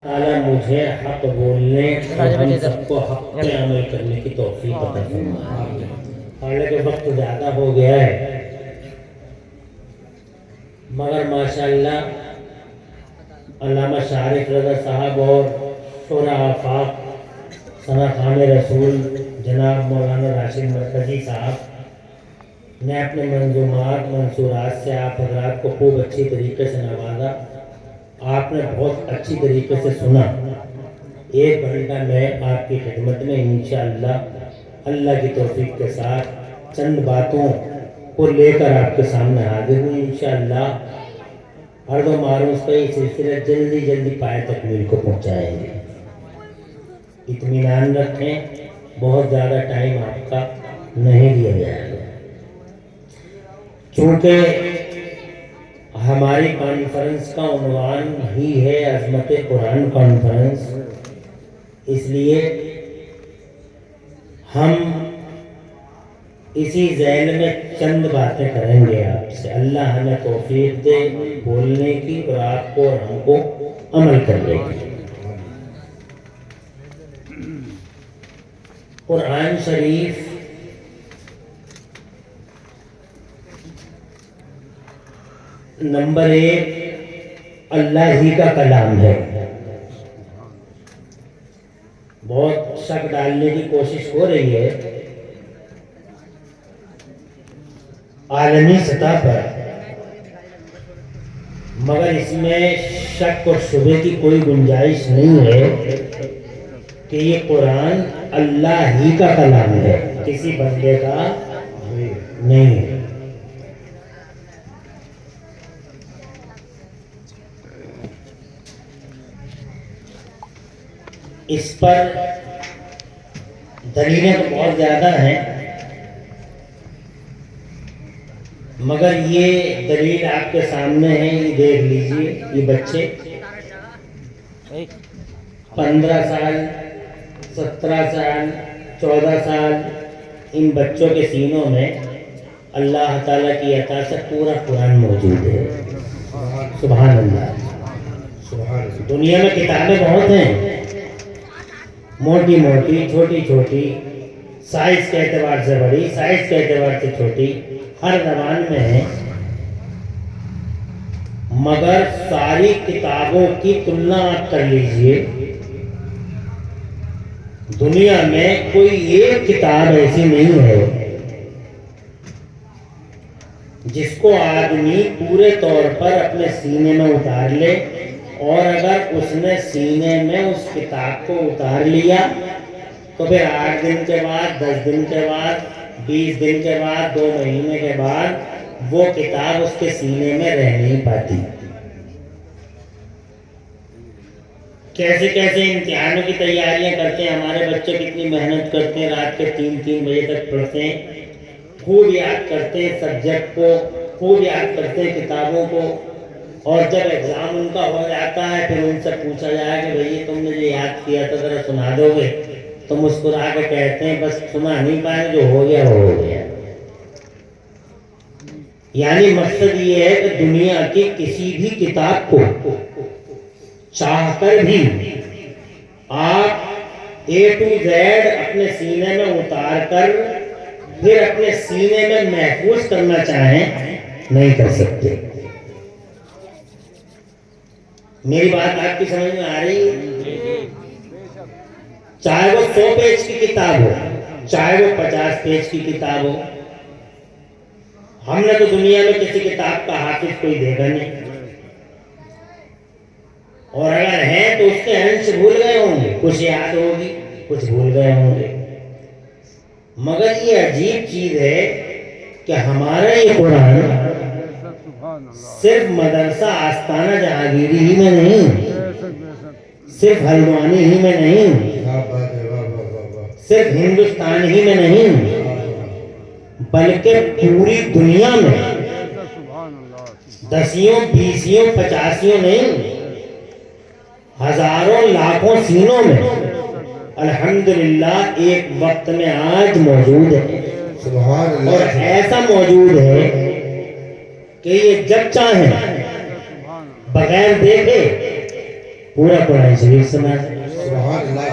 تعالیٰ مجھے حق بولنے اور ہم سب کو حق پہ عمل کرنے کی توفیق عطا فرمائے۔ حالانکہ وقت زیادہ ہو گیا ہے مگر ماشاءاللہ علامہ شارف رضا صاحب اور شورا آفاق ثنا خان رسول جناب مولانا راشد مرکزی صاحب نے اپنے منظومات منصورات سے آپ حضرات کو خوب اچھی طریقے سے نوازا۔ آپ نے بہت اچھی طریقے سے سنا۔ ایک گھنٹہ میں آپ کی خدمت میں انشاءاللہ اللہ کی توفیق کے ساتھ چند باتوں کو لے کر آپ کے سامنے حاضر ہوں۔ انشاءاللہ عرض و معروض کا یہ سلسلہ جلدی جلدی پائے تکمیل کو پہنچائیں گے۔ اطمینان رکھیں، بہت زیادہ ٹائم آپ کا نہیں دیا جائے گا، چونکہ ہماری کانفرنس کا عنوان ہی ہے عظمت قرآن کانفرنس، اس لیے ہم اسی ذیل میں چند باتیں کریں گے آپ سے۔ اللہ ہمیں توفیق دے بولنے کی اور آپ کو اور ہم کو عمل کرنے کی۔ قرآن شریف نمبر 1 اللہ ہی کا کلام ہے۔ بہت شک ڈالنے کی کوشش ہو رہی ہے عالمی سطح پر، مگر اس میں شک اور شبہ کی کوئی گنجائش نہیں ہے کہ یہ قرآن اللہ ہی کا کلام ہے، کسی بندے کا نہیں ہے۔ اس پر دلیلیں تو بہت زیادہ ہیں، مگر یہ دلیل آپ کے سامنے ہے، یہ دیکھ لیجئے۔ یہ بچے 15 سال 17 سال 14 سال ان بچوں کے سینوں میں اللہ تعالیٰ کی عطا سے پورا قرآن موجود ہے۔ سبحان اللہ۔ دنیا میں کتابیں بہت ہیں، موٹی موٹی چھوٹی چھوٹی، سائز کے اعتبار سے بڑی، سائز کے اعتبار سے چھوٹی، ہر زبان میں ہے، مگر ساری کتابوں کی تلنا آپ کر لیجئے، دنیا میں کوئی ایک کتاب ایسی نہیں ہے جس کو آدمی پورے طور پر اپنے سینے میں اتار لے، اور اگر اس نے سینے میں اس کتاب کو اتار لیا تو پھر 8 دن کے بعد 10 دن کے بعد 20 دن کے بعد 2 مہینے کے بعد وہ کتاب اس کے سینے میں رہ نہیں پاتی۔ کیسے کیسے امتحانوں کی تیاریاں کرتے ہیں ہمارے بچے، کتنی محنت کرتے ہیں، رات کے 3 بجے تک پڑھتے ہیں، خوب یاد کرتے ہیں سبجیکٹ کو، خوب یاد کرتے ہیں کتابوں کو، اور جب ایگزام ان کا ہو جاتا ہے پھر ان سے پوچھا جائے کہ بھئی تم نے جو یاد کیا تھا ذرا سنا دو گے، تو مسکرا کے کہتے ہیں بس سنا نہیں پائے، جو ہو گیا وہ ہو گیا۔ یعنی مقصد یہ ہے کہ دنیا کی کسی بھی کتاب کو چاہ کر بھی آپ A to Z اپنے سینے میں اتار کر پھر اپنے سینے میں محفوظ کرنا چاہیں نہیں کر سکتے۔ میری بات آپ کی سمجھ میں آ رہی ہے؟ چاہے وہ 100 پیج کی کتاب ہو، چاہے وہ 50 پیج کی کتاب ہو، ہم نے تو دنیا میں کسی کتاب کا حافظ کوئی دیکھا نہیں، اور اگر ہے تو اس کے انش بھول گئے ہوں گے، کچھ یاد ہوگی کچھ بھول گئے ہوں گے، مگر یہ عجیب چیز ہے کہ ہمارا یہ قرآن صرف مدرسہ آستانہ جہانگیری ہی میں نہیں، صرف ہلوانی ہی میں نہیں، صرف ہندوستان ہی میں نہیں، بلکہ پوری دنیا میں 10 20 50 نہیں، ہزاروں لاکھوں سینوں میں الحمدللہ ایک وقت میں آج موجود ہے، اور ایسا موجود ہے کہ یہ جب چاہیں بغیر دیکھے پورا قرآن شریف سنا ہے۔ سبحان اللہ۔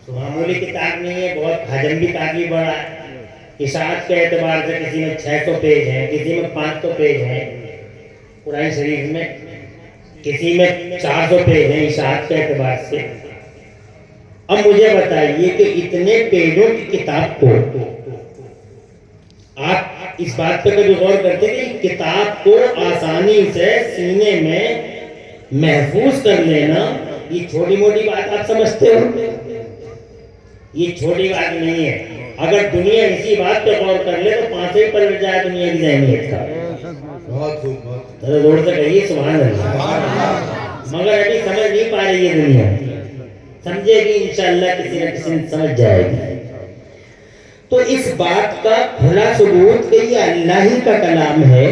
معمولی کتاب نہیں ہے، بہت حجم بھی کافی بڑا ہے۔ اشاعت کے اعتبار سے کسی میں 600 پیج ہیں، کسی میں 500 پیج ہیں قرآن شریف میں، کسی میں 400 پیج ہیں اشاعت کے اعتبار سے۔ اب مجھے بتائیے کہ اتنے پیجوں کی کتاب کو آپ اس بات پہ کبھی غور کرتے ہیں کہ کتاب کو آسانی سے سینے میں محفوظ کر لینا یہ چھوٹی موٹی بات آپ سمجھتے ہو؟ یہ چھوٹی بات نہیں ہے۔ اگر دنیا اسی بات پہ غور کر لے تو 5 ہی پلٹ جائے دنیا کی ذہنیت کا۔ بہت خوب۔ زور سے کہیے سبحان اللہ۔ مگر ابھی سمجھ نہیں پا رہی ہے دنیا، سمجھے گی انشاءاللہ، کسی نہ کسی نے سمجھ جائے گی۔ تو اس بات کا کھلا ثبوت کہ یہ اللہ ہی کا کلام ہے،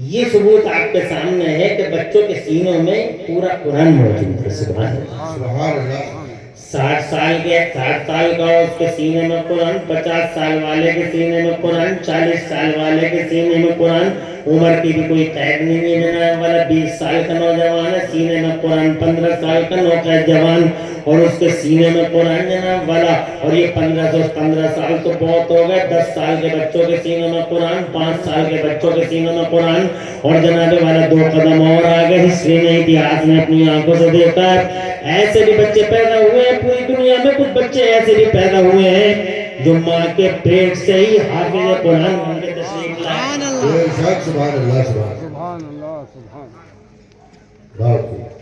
یہ ثبوت آپ کے سامنے ہے کہ بچوں کے سینوں میں پورا قرآن موجود ہے۔ سبحان اللہ۔ سبحان اللہ۔ 60 سال کا اس کے سینے میں قرآن، 50 سال والے کے سینے میں قرآن، 40 سال والے کے سینے میں قرآن، عمر کی بھی کوئی قید نہیں ہے جناب والا، 20 سال کا نوجوان ہے سینے میں قرآن، 15 سال کا نوجوان اور اس کے سینے میں قرآن جناب والا، اور یہ 15 سال تو بہت ہو گئے، 10 سال کے بچوں کے سینے میں قرآن، 5 سال کے بچوں کے سینے میں قرآن، اور جناب والا 2 قدم اور آگے ہسٹری نے اتہاس میں اپنی آنکھوں سے دیکھا ہے ایسے بھی بچے پیدا ہوئے ہیں پوری دنیا میں، کچھ بچے ایسے بھی پیدا ہوئے ہیں جو ماں کے پیٹ سے ہی حافظ قرآن بن کے تشریف لائے۔ سبحان اللہ۔ سبحان اللہ۔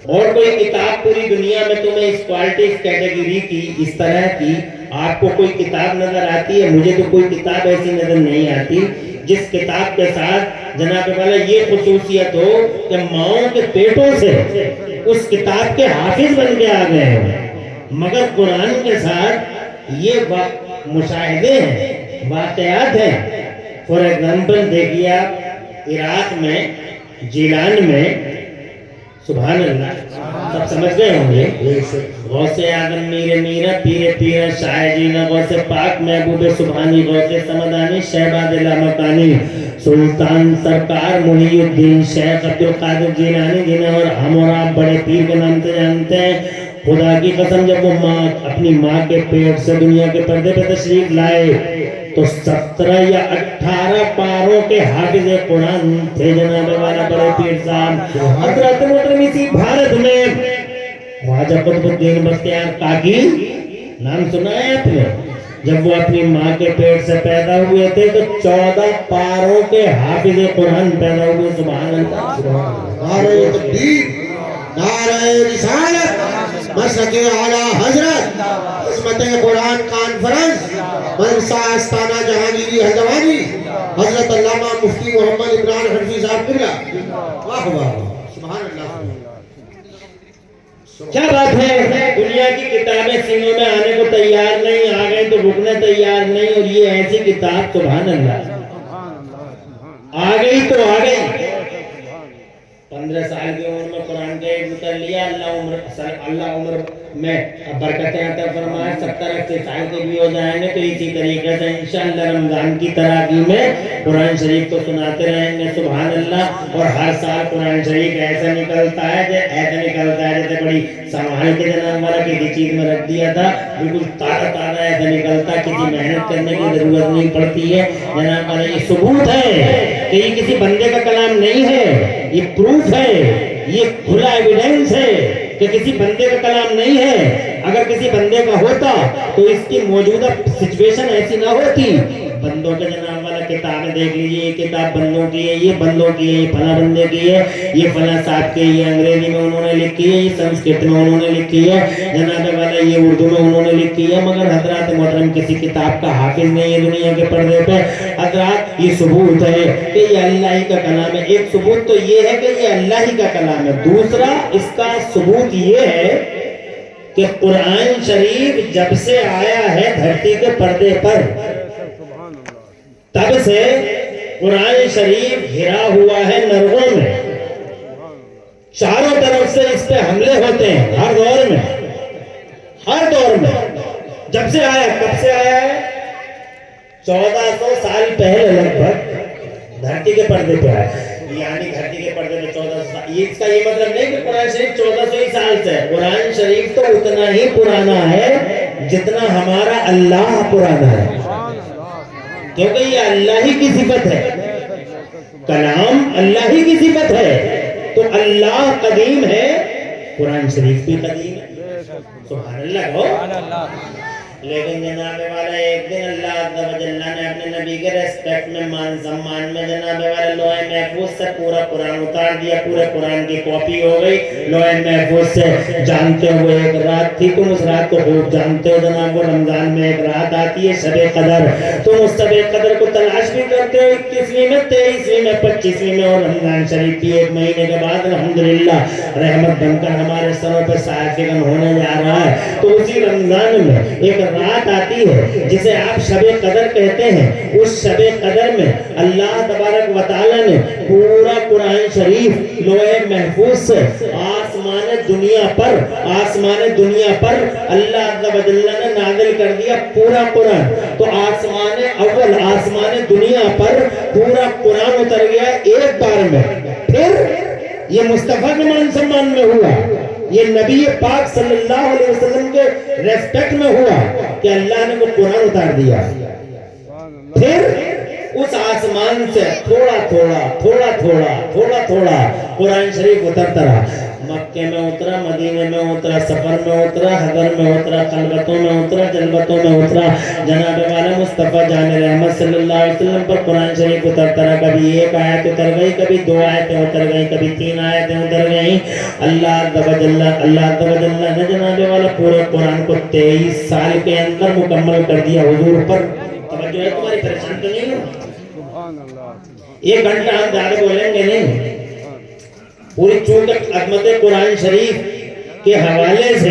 اور کوئی کتاب پوری دنیا میں تمہیں اس کوالٹی اس کیٹیگری کی اس طرح کی آپ کو کوئی کتاب نظر آتی ہے؟ مجھے تو کوئی کتاب ایسی نظر نہیں آتی جس کتاب کے ساتھ جناب والا یہ خصوصیت ہو کہ ماؤں کے پیٹوں سے اس کتاب کے حافظ بن کے آ گئے ہیں۔ مگر قرآن کے ساتھ یہ مشاہدے ہیں، واقعات ہیں۔ فور ایگزامپل دیکھیے آپ عراق میں جیلان میں، سبحان اللہ، سب سمجھ گئے ہوں گے، غوث اعظم میرا پیر شاہ جینا غوث پاک محبوب سبحانی غوث سمدانی شہباز لامکانی سلطان سرکار محی الدین شیخ عبدالقادر جیلانی جنہیں اور ہم اور آپ بڑے پیر کے نام سے جانتے ہیں۔ خدا کی قسم جب وہ ماں اپنی ماں کے پیٹ سے دنیا کے پردے پہ تشریف لائے تو 17 یا 18 پاروں کے حافظ قرآن تھے جناب والا بڑے پیر صاحب۔ حضرت محترم اسی بھارت میں خواجہ قطب الدین بختیار کاکی نام سنا ہے آپ نے؟ جب وہ اپنی ماں کے پیٹ سے پیدا ہوئے تھے تو 14 پاروں کے حافظ قرآن پیدا ہوئے۔ سبحان اللہ۔ نعرہ تکبیر، نعرہ رسالت، مسجد اعلیٰ حضرت، عظمت قرآن کانفرنس، مدرسہ آستانہ جہانگیری ہلدوانی، حضرت علامہ مفتی محمد عمران حنفی صاحب قبلہ۔ واہ واہ، سبحان اللہ۔ کیا بات ہے، دنیا کی کتابیں سینوں میں آنے کو تیار نہیں، آ گئے تو رکنے تیار نہیں، اور یہ ایسی کتاب سبحان اللہ آ گئی تو آ گئی۔ 15 سال کی عمر میں قرآن کا ایک اتر لیا، اللہ عمر میں برکتیں عطا فرمائے، 70-80 سال کے بھی ہو جائیں گے تو اسی طریقے سے انشاءاللہ رمضان کی تراویح میں قرآن شریف کو سناتے رہیں گے۔ سبحان اللہ۔ اور ہر سال قرآن شریف ایسا نکلتا ہے جیسے بڑی سنبھال کے جناب والا کسی چیز میں رکھ دیا تھا، بالکل تازہ ایسا نکلتا، کسی محنت کرنے کی ضرورت نہیں پڑتی ہے جناب والا۔ یہ ثبوت ہے کہ یہ کسی بندے کا کلام نہیں ہے، یہ پروف ہے، یہ کھلا ایویڈنس ہے کہ کسی بندے کا کلام نہیں ہے۔ اگر کسی بندے کا ہوتا تو اس کی موجودہ سچویشن ایسی نہ ہوتی۔ بندوں کے جناب والا کتابیں دیکھ لیجئے، یہ کتاب بندوں کی ہے، یہ بندوں کی ہے، یہ فلاں بندے کی ہے، یہ فلاں صاحب کی، یہ انگریزی میں انہوں نے لکھی ہے، یہ سنسکرت میں انہوں نے لکھی ہے جناب والا، یہ اردو میں انہوں نے لکھی ہے، مگر حضرات محترم کسی کتاب کا حافظ نہیں ہے دنیا کے پردے پہ۔ حضرات یہ ثبوت ہے کہ یہ اللہ ہی کا کلام ہے۔ ایک ثبوت تو یہ ہے کہ یہ اللہ ہی کا کلام ہے، دوسرا اس کا ثبوت یہ ہے کہ قرآن شریف جب سے آیا ہے دھرتی کے پردے پر، تب سے قرآن شریف گھرا ہوا ہے نرغوں میں، چاروں طرف سے اس پہ حملے ہوتے ہیں ہر دور میں۔ جب سے آیا، کب سے آیا ہے؟ 1400 سال پہلے لگ بھگ دھرتی کے پردے پہ آئے، یعنی دھرتی کے پردے پہ 1400 سال. اس کا یہ مطلب نہیں کہ قرآن شریف 1400 سال سے ہے. قرآن شریف تو اتنا ہی پرانا ہے جتنا ہمارا اللہ پرانا ہے، کیونکہ یہ اللہ ہی کی صفت ہے، کلام اللہ ہی کی صفت ہے. تو اللہ قدیم ہے، قرآن شریف بھی قدیم ہے. سبحان اللہ کہو. لیکن جناب والا ایک دن اللہ عز و جل نے اپنے نبی کے ریسپیکٹ میں، مان سمان میں جناب والا لوح محفوظ سے پورا قرآن اتار دیا. پورے قرآن کی کاپی ہو گئی لوح محفوظ سے. جانتے ہوئے ایک رات تھی، تم اس رات کو خوب جانتے ہو جناب، وہ رمضان میں ایک رات آتی ہے شب قدر. تم اس شب قدر کو تلاش بھی کرتے ہو 21ویں میں، 23ویں میں، 25ویں میں، اور رمضان شریف کی ایک مہینے کے بعد الحمدللہ رحمت بن کر ہمارے سروں پر صاحب ہونے جا رہا ہے. تو اسی رمضان میں ایک رات آتی ہے جسے آپ شب قدر کہتے ہیں. اس شب قدر میں اللہ تبارک و تعالی نے پورا قرآن شریف لوح محفوظ سے آسمان دنیا پر اللہ عز و جل نے نازل کر دیا پورا قرآن. تو آسمان دنیا پر پورا قرآن اتر گیا ایک بار میں. پھر یہ مصطفیٰ کے مان سمان میں ہوا، یہ نبی پاک صلی اللہ علیہ وسلم کے ریسپیکٹ میں ہوا کہ اللہ نے وہ قرآن اتار دیا. پھر اس آسمان سے تھوڑا تھوڑا قرآن شریف اترتا رہا. مکے میں اترا، مدینے میں اترا، سفر میں اترا، حضر میں اترا، خلوتوں میں اترا، جلوتوں میں اترا. جناب والا مصطفیٰ جان رحمت صلی اللہ علیہ وسلم پر قرآن شریف اترتا رہا. کبھی ایک آیت اتر گئی، کبھی 2 آیتیں اتر گئی، کبھی 3 آیتیں اتر گئیں. اللہ عز و جل نے جناب والا پورے قرآن کو 23 سال کے اندر مکمل کر دیا حضور پر. توجہ ہے تمہاری؟ پریشان تو نہیں ہو؟ 1 گھنٹہ ہم زیادہ بولیں گے نہیں. پوری چونکہ عظمت قرآن شریف کے حوالے سے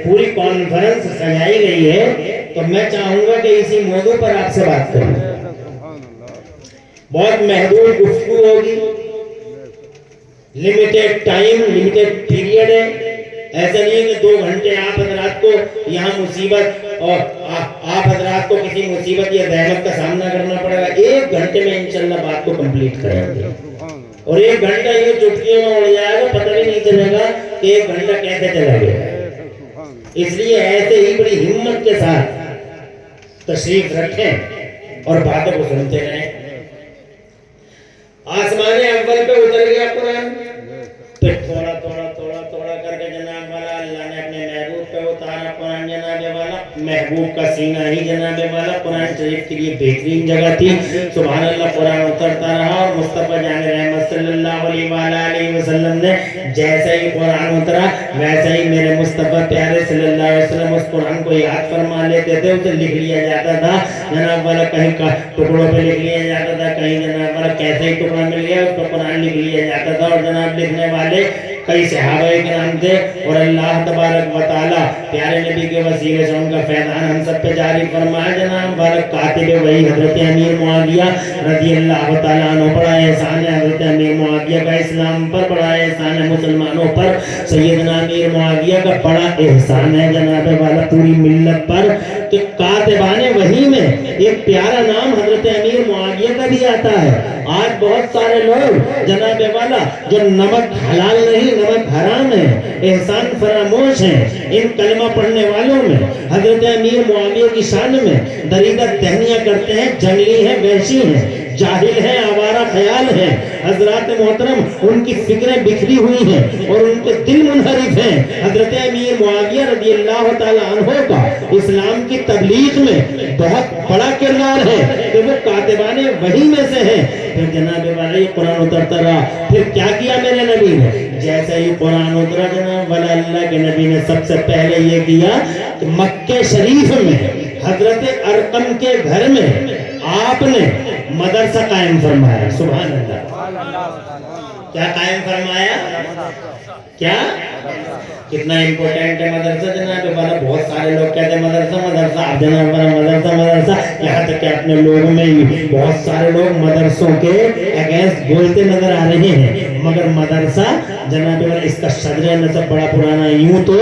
پوری کانفرنس سجائی گئی ہے، تو میں چاہوں گا کہ اسی موضوع پر آپ سے بات کروں. بہت محدود گفتگو ہوگی، لمیٹیڈ ٹائم، لمیٹیڈ پیریڈ ہے. ایسا نہیں ہے کہ 2 گھنٹے آپ حضرات کو یہاں مصیبت اور آپ حضرات کو کسی مصیبت یا زحمت کا سامنا کرنا پڑے گا. 1 گھنٹے میں انشاءاللہ بات کو کمپلیٹ کریں گے. اور 1 گھنٹہ یہ چٹکیوں میں اڑ جائے گا، پتہ بھی نہیں چلے گا کہ 1 گھنٹہ کیسے چلا گیا. اس لیے ایسے ہی بڑی ہمت کے ساتھ تشریف رکھیں اور باتوں کو سنتے رہیں. آسمان اول پہ اتر گیا قرآن، پھر تھوڑا کر کے جناب والا اللہ نے اپنے محبوب پہ اتارا قرآن. جناب والا محبوب کا سینہ ہی جناب والا قرآن شریف کے لیے بہترین جگہ تھی. سبحان اللہ. قرآن اترتا رہا اور مصطفیٰ جان رحمت صلی اللہ علیہ وسلم نے جیسا ہی قرآن اترا ویسا ہی میرے مصطفیٰ پیارے صلی اللہ علیہ وسلم اس قرآن کو یاد فرما لیتے تھے. اسے لکھ لیا جاتا تھا جناب والا، کہیں ٹکڑوں پہ لکھ لیا جاتا تھا، کہیں جناب والا کیسے ہی ٹکڑا مل گیا اس کو قرآن لکھ لیا جاتا تھا. اور جناب لکھنے والے کئی صحابہ کرام تھے. اور اللہ تبارک و تعالی پیارے نبی کے وسیلے سے ان کا فیضان ہم سب پہ جاری فرمایا. جناب بارک کاتب وہی حضرت امیر معاویہ رضی اللہ تعالیٰ عنہ. بڑا احسان ہے حضرت امیر معاویہ کا اسلام پر، بڑا احسان ہے مسلمانوں پر. سیدنا امیر معاویہ کا بڑا احسان ہے جناب والا پوری ملت پر کہ کاتبان وہی میں ایک پیارا نام حضرت امیر معاویہ کا بھی آتا ہے. آج بہت سارے لوگ جناب والا جو نمک حلال نہیں نمک حرام ہے، احسان فراموش ہیں، ان کلمہ پڑھنے والوں میں حضرت امیر معاویہ کی شان میں دریدہ دہنیاں کرتے ہیں، جنگلی ہیں، وحشی ہیں، جاہل ہیں، آوارہ خیال ہیں. حضرات محترم ان کی فکریں بکھری ہوئی ہیں اور ان کے دل منحرف ہیں. حضرت امیر معاویہ رضی اللہ تعالیٰ عنہ کا اسلام کی تبلیغ میں بہت بڑا کردار ہے کہ وہ کاتبان وحی میں سے ہیں. پھر جناب والا یہ قرآن اترتا رہا. پھر کیا کیا میرے نبی نے؟ جیسے ہی قرآن اترا جناب والا اللہ کے نبی نے سب سے پہلے یہ کیا کہ مکہ شریف میں حضرت ارقم کے گھر میں آپ نے مدرسہ قائم فرمایا. سبحان اللہ. کیا قائم فرمایا؟ کیا؟ کتنا امپورٹنٹ ہے مدرسہ جناب والا. بہت سارے لوگ کہتے ہیں مدرسہ اب جناب والا مدرسہ. یہاں تک کہ اپنے لوگوں میں بھی بہت سارے لوگ مدرسوں کے اگینسٹ بولتے نظر آ رہے ہیں. مگر مدرسہ جناب والا اس کا صدر نسب بڑا پرانا ہے. یوں تو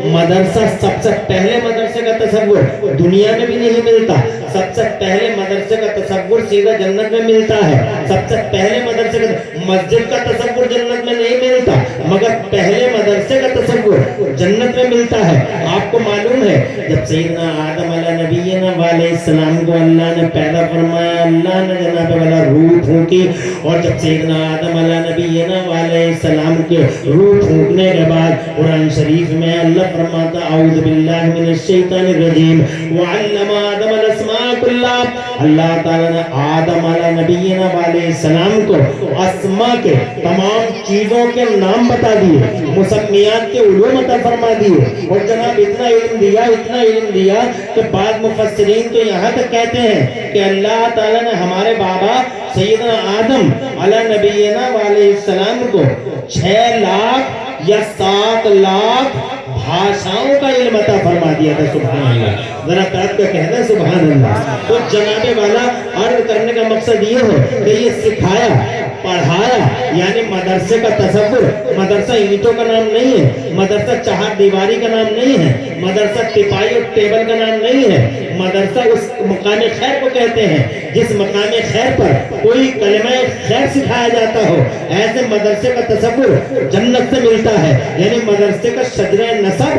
مدرسہ سب سے پہلے مدرسے کا تصور دنیا میں بھی نہیں ملتا. سب سے پہلے مدرسے کا تصور سیدھا جنت میں ملتا ہے. سب سے پہلے مدرسے کا مسجد کا تصور جنت میں نہیں ملتا مگر پہلے مدرسے کا تصور جنت میں ملتا ہے. آپ کو معلوم ہے جب سیدنا آدم علیہ نبینا علیہ السلام کو اللہ نے پیدا فرمایا, اللہ نے جناب والا روح پھونکی, اور جب سیدنا آدم علیہ نبینا علیہ السلام کے روح پھونکنے کے بعد قرآن شریف میں اللہ فرماتا اعوذ باللہ من الشیطان الرجیم وعلم آدم الاسماء کلها. اللہ تعالیٰ نے آدم علیہ نبینا علیہ السلام کو اسماء کے تمام چیزوں کے نام بتا دیے, مسمیات کے علوم عطا فرما دیے, اور جناب اتنا علم دیا کہ بعض مفسرین تو یہاں تک کہتے ہیں کہ اللہ تعالیٰ نے ہمارے بابا سیدنا آدم علیہ نبینا علیہ السلام کو 6 لاکھ یا 7 لاکھ بھاشاؤں کا علم عطا فرما دیا تھا. سبحان اللہ, ذرا تعداد کا کہنا ہے سبحان اللہ. تو جناب والا عرض کرنے کا مقصد یہ ہے کہ یہ سکھایا پڑھایا, یعنی مدرسے کا تصور مدرسہ اینٹوں کا نام نہیں ہے, مدرسہ چہار دیواری کا نام نہیں ہے, مدرسہ ٹپائی اور ٹیبل کا نام نہیں ہے. مدرسہ اس مقام خیر کو کہتے ہیں جس مقام خیر پر کوئی کلمہ خیر سکھایا جاتا ہو. ایسے مدرسے کا تصور جنت سے ملتا ہے, یعنی مدرسے کا شجرہ نسب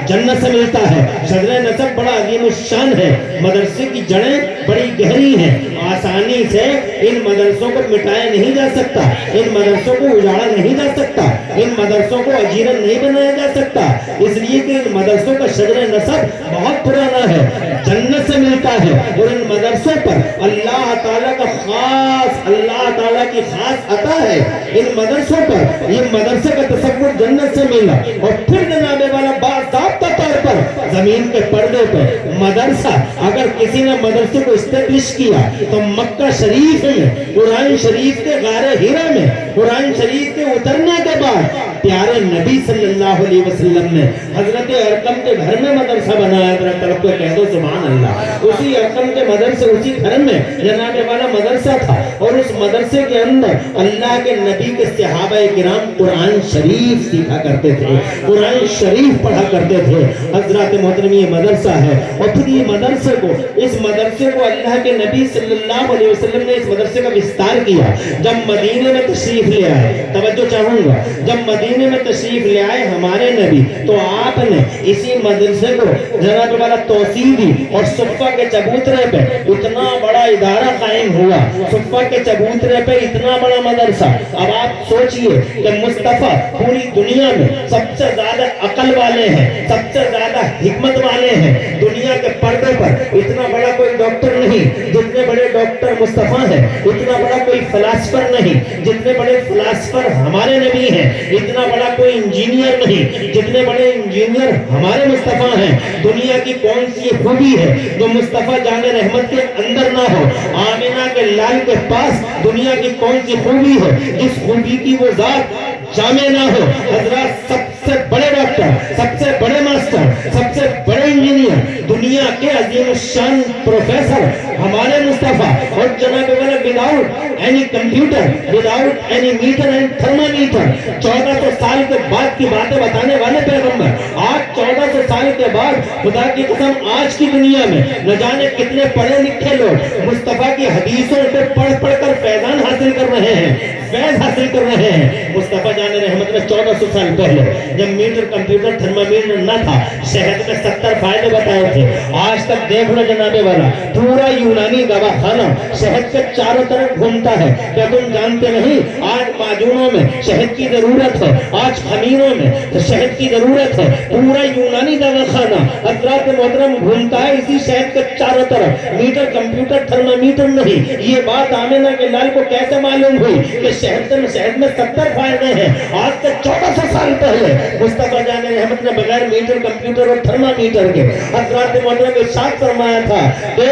جنت سے ملتا ہے. شجرہ نسب بڑا عظیم الشان ہے. مدرسے کی جڑیں بڑی گہری ہیں, آسانی سے ان مدرسوں کو مٹایا نہیں جا سکتا, ان مدرسوں کو اجاڑا نہیں جا سکتا, ان مدرسوں کو اجیرن نہیں بنایا جا سکتا, اس لیے کہ ان مدرسوں کا شجرہ نسب بہت پرانا ہے, جنت سے ملتا ہے. اور ان مدرسوں پر اللہ تعالیٰ کا خاص, اللہ تعالیٰ کی خاص عطا ہے ان مدرسوں پر. یہ مدرسے کا تصور جنت سے ملا, اور پھر جناب والا باضابطہ طور پر زمین کے پردے پر مدرسہ, اگر کسی نے مدرسے کو اسٹیبلش کیا تو مکہ شریف میں قرآن شریف کے غار ہیرا میں قرآن شریف کے اترنے کے بعد پیارے نبی صلی اللہ علیہ وسلم نے حضرت ارقم کے گھر میں مدرسہ بنایا. طرف کو کہہ دو سبحان اللہ. اسی ارقم کے مدرسے, اسی گھر میں جناب والا مدرسہ تھا, اور اس مدرسے کے اندر اللہ کے نبی کے صحابہ کرام قرآن شریف سیکھا کرتے تھے, قرآن شریف پڑھا کرتے تھے. حضرات محترم یہ مدرسہ ہے, اور پھر یہ مدرسے کو, اس مدرسے کو اللہ کے نبی صلی اللہ علیہ وسلم نے اس مدرسے کا وستار کیا. جب مدینے میں تشریف لے آئے, توجہ چاہوں گا, جب مدینے میں تشریف لے آئے ہمارے نبی, تو آپ نے اسی مدرسے کو جناب والا توسیع دی, اور صفہ کے چبوترے پہ اتنا بڑا ادارہ قائم ہوا, صفہ کے چبوترے پہ اتنا بڑا مدرسہ. اب آپ سوچئے کہ مصطفیٰ پوری دنیا میں سب سے زیادہ عقل والے ہیں, سب سے زیادہ حکمت والے ہیں. دنیا کے پردے پر اتنا بڑا کوئی ڈاکٹر نہیں جتنے بڑے ڈاکٹر مصطفیٰ ہیں, اتنا بڑا کوئی فلاسفر نہیں جتنے بڑے فلاسفر ہمارے نبی ہیں, اتنا بڑا کوئی انجینئر نہیں جتنے بڑے انجینئر ہمارے مصطفیٰ ہیں. دنیا کی کون سی خوبی ہے جو مصطفیٰ جان رحمت کے اندر نہ ہو؟ آمینہ کے لال کے پاس دنیا کی کون سی خوبی ہے جس خوبی کی وہ ذات جامع نہ ہو؟ حضرات سب سے بڑے ڈاکٹر, سب سے بڑے ماسٹر, سب سے بڑے انجینئر, دنیا کے عظیم الشان پروفیسر ہمارے مصطفیٰ, اور جناب والا without any computer, without any meter and thermometer, 1400 سال کے بعد کی باتیں بتانے والے پیغمبر. آج 1400 سال کے بعد خدا کی قسم آج کی دنیا میں نہ جانے کتنے پڑھے لکھے لوگ مصطفیٰ کی حدیثوں کو پڑھ پڑھ کر فیضان حاصل کر رہے ہیں, فیض حاصل کر رہے ہیں. مصطفیٰ جان رحمت میں 1400 سال پہلے جب میٹر کمپیوٹر تھرمامیٹر نہ تھا, شہد میں 70 فائدے بتائے تھے. آج تک دیکھ لو جناب والا پورا یونانی دواخانہ شہد کے چاروں طرف گھومتا ہے. کیا تم جانتے نہیں آج معجونوں میں شہد کی ضرورت ہے, آج خمیروں میں شہد کی ضرورت ہے. پورا یونانی دواخانہ حضرات محترم گھومتا ہے اسی شہد کے چاروں طرف, میٹر کمپیوٹر تھرمامیٹر نہیں. یہ بات آمینہ کے لال کو کیسے معلوم ہوئی کہ شہد میں 70 فائدے ہیں؟ آج سے 1400 سال پہلے مصطفیٰ جان رحمت نے بغیر میٹر کمپیوٹر اور تھرمامیٹر کے حضرات محترم ارشاد فرمایا تھا کہ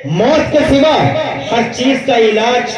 موت کے سوا ہر چیز کا علاج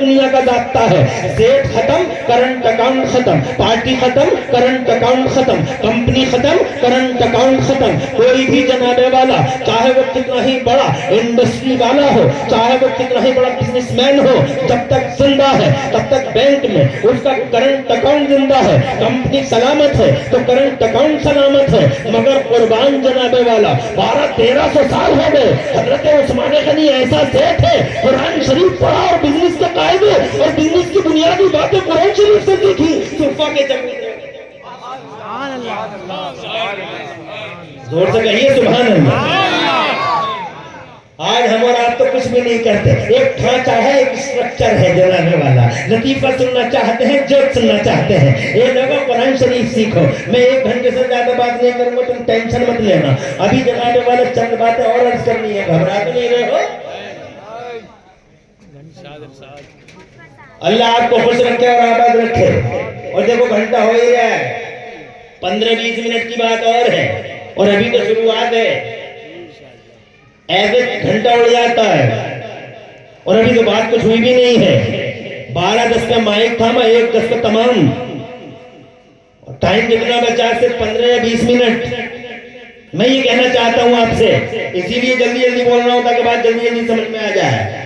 دنیا کا ضابطہ ہے، زیٹ ختم کرنٹ اکاؤنٹ ختم، پارٹی ختم کرنٹ اکاؤنٹ ختم، کمپنی ختم کرنٹ اکاؤنٹ ختم۔ کوئی بھی جناب والا چاہے وہ کتنا ہی بڑا انڈسٹری والا ہو، چاہے وہ کتنا ہی بڑا بزنس مین ہو، جب تک زندہ ہے تب تک بینک میں اس کا کرنٹ اکاؤنٹ زندہ ہے، کمپنی سلامت ہے تو کرنٹ اکاؤنٹ سلامت ہے۔ مگر قربان جناب والا 1200-1300 سال ہو گئے، حضرت عثمان غنی ایسا زیٹ ہے، قرآن شریف پڑھا اور بزنس کے قاعدے اور بزنس کی بنیادی باتیں قرآن شریف سے سیکھی، صفا کے جنگل میں۔ زور سے کہیے سبحان اللہ۔ آج ہم اور آپ تو کچھ بھی نہیں کرتے، ایک ڈھانچہ ہے، ایک اسٹرکچر ہے جناب والا، لطیفہ سننا چاہتے ہیں، جوک سننا چاہتے ہیں، یہ لوگوں قرآن شریف سیکھو۔ میں 1 گھنٹے سے زیادہ بات نہیں کروں گا، تم ٹینشن مت لینا، ابھی جناب والا چند باتیں اور عرض کرنی ہے، گھبرا تو نہیں رہے ہو؟ اللہ آپ کو خوش رکھے اور آباد رکھے۔ اور دیکھو گھنٹہ ہو ہی رہا ہے، 15-20 منٹ کی بات اور ہے، اور ابھی تو شروعات ہے، ایسے گھنٹہ اڑ جاتا ہے، اور ابھی تو بات کچھ ہوئی بھی نہیں ہے۔ 12:10 کا مائک تھا، میں 1:10 کا تمام، ٹائم کتنا بچا؟ صرف 15 یا 20 منٹ۔ میں یہ کہنا چاہتا ہوں آپ سے، اسی لیے جلدی جلدی بول رہا ہوں تاکہ بات جلدی جلدی سمجھ میں آ جائے۔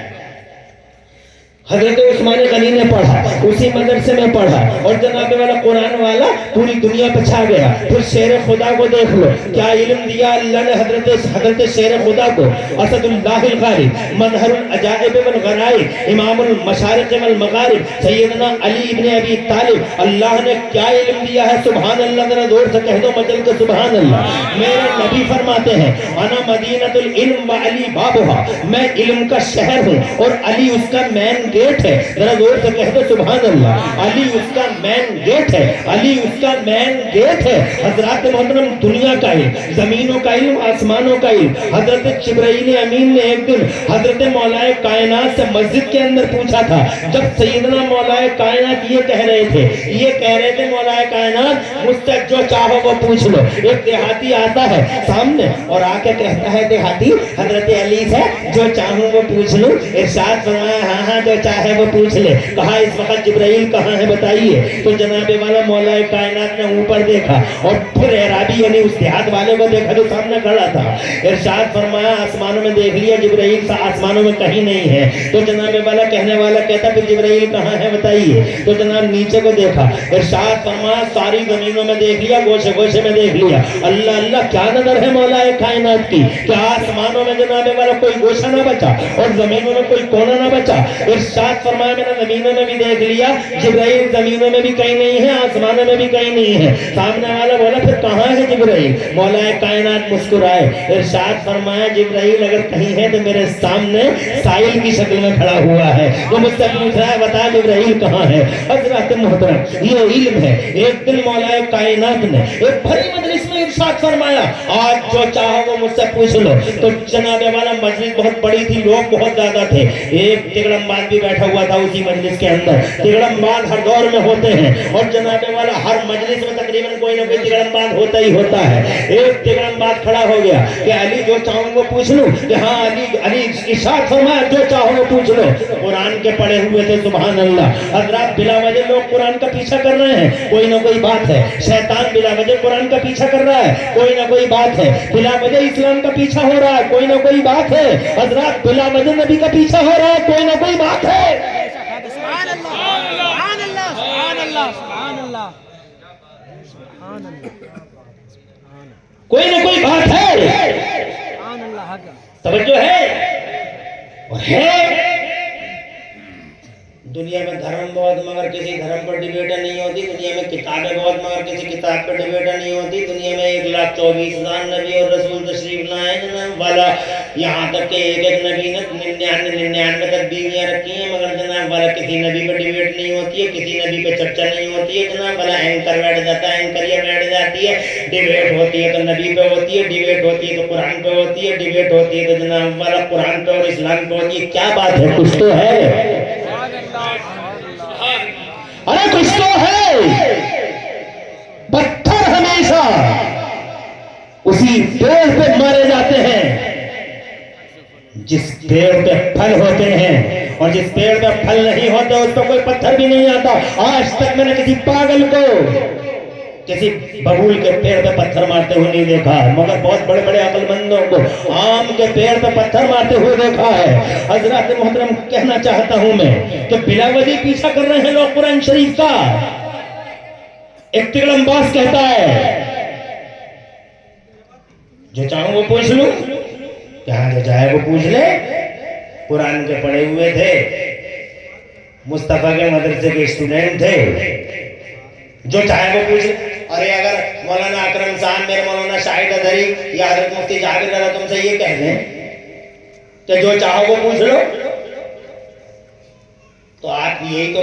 حضرت عثمان غنی نے پڑھا، اسی مدرسے میں پڑھا، اور جناب والا قرآن والا پوری دنیا پہ چھا گیا۔ پھر شیر خدا کو دیکھ لو، کیا علم دیا اللہ نے حضرت شیر خدا کو، اسد اللہ الغالب، مظہر العجائب والغرائب، امام المشارق والمغارب، سیدنا علی ابن ابی طالب، اللہ نے کیا علم دیا ہے، سبحان اللہ، ذرا زور سے کہہ دو مچل کے سبحان اللہ۔ میرے نبی فرماتے ہیں انا مدینۃ العلم وعلی بابھا، میں علم کا شہر ہوں اور علی اس کا مین گیٹ ہے، ذرا زور سے کہہ دو سبحان اللہ۔ علی اس کا مین گیٹ ہے، علی اس کا مین گیٹ ہے۔ حضرات محترم، دنیا کا علم، زمینوں کا علم، آسمانوں کا علم، حضرت جبرائیل امین نے ایک دن حضرت مولا کائنات سے مسجد کے اندر پوچھا تھا، جب سیدنا مولا کائنات یہ کہہ رہے تھے مولا کائنات مجھ سے جو چاہو وہ پوچھ لو۔ ایک دیہاتی آتا ہے سامنے اور آ کے کہتا ہے دیہاتی حضرت علی سے جو چاہوں وہ پوچھ لوں؟ ارشاد فرمایا ہاں ہاں جو چاہے وہ پوچھ لے۔ کہا اس وقت جبرائیل کہاں ہے بتائیے؟ تو جناب والا مولا کائنات نے اوپر دیکھا اور پھر اعرابی یعنی اس دیہات والے کو دیکھا جو سامنے کھڑا تھا، ارشاد فرمایا آسمانوں میں دیکھ لیا جبرائیل سے آسمانوں میں کہیں نہیں ہے۔ تو جناب والا کہنے والا کہتا پھر جبرائیل کہاں ہے بتائیے؟ تو جناب نیچے کو دیکھا، ارشاد فرمایا ساری زمینوں میں دیکھ لیا، گوشے گوشے میں دیکھ لیا۔ اللہ اللہ کیا نظر ہے مولا کائنات کی، کیا آسمانوں میں جناب والا کوئی گوشہ نہ بچا اور زمینوں میں کوئی کونا نہ بچا؟ ارشاد فرمایا میں نے زمینوں میں بھی دیکھ لیا، جبرائیل زمینوں میں بھی کہیں نہیں ہے، آسمانوں میں بھی کہیں نہیں ہے۔ سامنے والا بولا پھر کہاں ہے جبرائیل؟ مولا کائنات مسکرائے، ارشاد فرمایا جبرائیل اگر کہیں ہے تو میرے سامنے سائل کی شکل میں کھڑا ہوا ہے، وہ مجھ سے پوچھ رہا ہے بتا جبرائیل کہاں ہے۔ حضرات محترم، یہ علم ہے۔ ایک دن مولا کائنات نے ایک بھری مجلس میں ارشاد فرمایا آج جو چاہو وہ مجھ سے پوچھ لو۔ تو جناب والا مجلس بہت بڑی تھی، لوگ بہت زیادہ تھے، ایک تگڑم باز بھی بیٹھا ہوا تھا اسی مجلس کے اندر۔ تگڑم باز ہر دور میں ہوتے ہیں اور جناب والا ہر مجلس میں تقریباً کوئی نہ کوئی تگڑم باز ہوتا ہی ہوتا ہے۔ ایک تگڑم باز کھڑا ہو گیا کہ علی جو چاہوں وہ پوچھ لوں؟ کہ ہاں علی ارشاد فرمایا جو چاہو وہ پوچھ لو۔ قرآن کے پڑھے ہوئے تھے سبحان اللہ۔ حضرات بلا وجہ لوگ قرآن کا پیچھا کر رہے ہیں، کوئی نہ کوئی بات ہے۔ شیطان بلا وجہ قرآن کا پیچھا کر رہا ہے، کوئی نہ کوئی بات ہے۔ بلا وجہ اسلام کا پیچھا ہو رہا ہے، کوئی نہ کوئی بات ہے۔ حضرات بلا وجہ نبی کا پیچھا ہو رہا ہے، کوئی نہ کوئی بات ہے۔ کوئی نہ کوئی بات ہے، توجہ ہے اور ہے۔ دنیا میں دھرم بہت مگر کسی دھرم پر ڈیبیٹیں نہیں ہوتی، دنیا میں کتابیں بہت مگر کسی کتاب پر ڈیبیٹیں نہیں ہوتی۔ دنیا میں 1,24,000 نبی اور رسول تشریف لائے جناب والا، یہاں تک کہ ایک ایک نبی نے 99 تک بیویاں رکھی ہیں، مگر جناب والا کسی نبی پر ڈیبیٹ نہیں ہوتی ہے، کسی نبی پہ چرچا نہیں ہوتی ہے۔ جناب والا اینکر بیٹھ جاتا ہے، اینکریہ بیٹھ جاتی ہے، ڈیبیٹ ہوتی ہے تو نبی پہ ہوتی ہے، ڈیبیٹ ہوتی ہے تو قرآن پہ ہوتی ہے، ڈیبیٹ ہوتی ہے تو جناب والا قرآن پہ اور اسلام پہ ہوتی ہے۔ کیا بات ہے، کچھ تو ہے، ارے کچھ تو ہے۔ پتھر ہمیشہ اسی پیڑ پہ مارے جاتے ہیں جس پیڑ پہ پھل ہوتے ہیں، اور جس پیڑ پہ پھل نہیں ہوتے اس پہ کوئی پتھر بھی نہیں آتا. آج تک میں نے کسی پاگل کو کسی ببول کے پیڑ پہ پتھر مارتے ہوئے نہیں دیکھا, مگر بہت بڑے بڑے عقل مندوں کو آم کے پیڑ پہ پتھر مارتے ہوئے دیکھا ہے. حضرات محترم کہنا چاہتا ہوں میں کہ بلا وجہ پیچھا کر رہے ہیں لوگ قرآن شریف کا. ایک تگڑم باز کہتا ہے جو چاہوں وہ پوچھ لوں, کہاں جو چاہے وہ پوچھ لے. قرآن کے پڑھے ہوئے تھے, مصطفیٰ کے مدرسے کے اسٹوڈنٹ تھے, جو چاہے وہ پوچھ لے. ارے اگر مولانا اکرم صاحب, میرے مولانا شاہد اظہری یا حضرت مفتی جابر رضا تم سے یہ کہہ دیں کہ جو چاہو وہ پوچھ لو, تو آپ یہی تو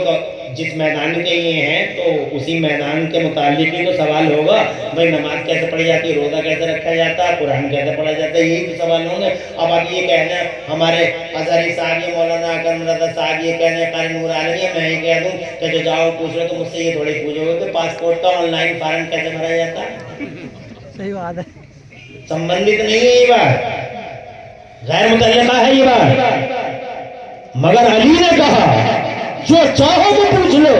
جس میدان کے یہ ہیں تو اسی میدان کے متعلق ہی تو سوال ہوگا. بھائی نماز کیسے پڑھی جاتی ہے, روزہ کیسے رکھا جاتا ہے, قرآن کیسے پڑھا جاتا ہے, یہی تو سوال ہوں گے. اب آپ یہ کہنا ہمارے اظہری صاحب, یہ مولانا اکرم رضا صاحب یہ کہنے قاری نور عالمی ہے, میں ہی کہہ دوں کہ جو جاؤ پوچھ لو, تو مجھ سے یہ تھوڑی پوچھو گے کہ پاسپورٹ کا آن لائن فارم کیسے بھرا جاتا ہے. صحیح بات ہے, سمبندھت نہیں ہے یہ بات, غیر متعلقہ ہے یہ بات. مگر علی نے کہا جو چاہو وہ پوچھ لو.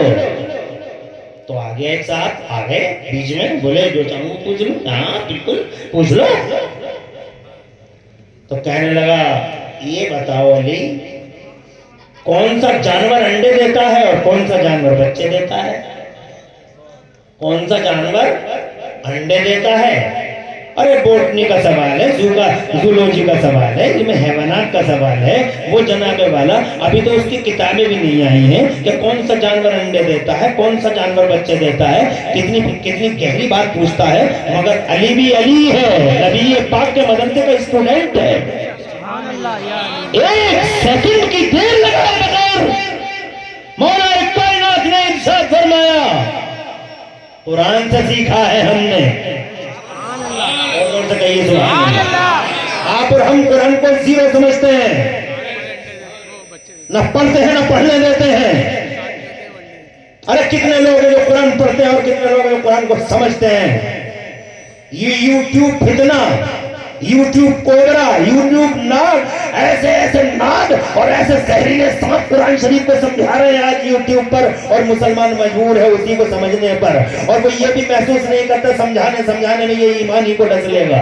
تو آگے ایک صاحب آگے بیچ میں بولے جو چاہو وہ پوچھ لو. ہاں بالکل پوچھ لو. تو کہنے لگا یہ بتاؤ علی, کون سا جانور انڈے دیتا ہے اور کون سا جانور بچے دیتا ہے؟ کون سا جانور انڈے دیتا ہے؟ ارے بوٹنی کا سوال ہے, زولوجی کا سوال ہے, علم حیوانات کا سوال ہے. وہ جناب والا ابھی تو اس کی کتابیں بھی نہیں آئی ہیں کہ کون سا جانور انڈے دیتا ہے, کون سا جانور بچے دیتا ہے. کتنی گہری بات پوچھتا ہے. مگر علی بھی علی ہے, نبی پاک کے مدرسے کا اسٹوڈنٹ ہے. ایک سیکنڈ کی دیر لگائے بغیر مولا کائنات نے ارشاد فرمایا قرآن سے سیکھا ہے ہم نے. اور کہیے سبحان اللہ. آپ اور ہم قرآن کو زیرو سمجھتے ہیں, نہ پڑھتے ہیں نہ پڑھنے دیتے ہیں. ارے کتنے لوگ ہیں جو قرآن پڑھتے ہیں اور کتنے لوگ ہیں جو قرآن کو سمجھتے ہیں. یہ یوٹیوب فتنہ, یوٹیوب کوبرا, یوٹیوب ناد, ایسے ناد اور ایسے زہریلے سانپ قرآن شریف کو سمجھا رہے ہیں آج یوٹیوب پر, اور مسلمان مجبور ہے اسی کو سمجھنے پر. اور وہ یہ بھی محسوس نہیں کرتا سمجھانے میں یہ ایمان ہی کو ڈس لے گا.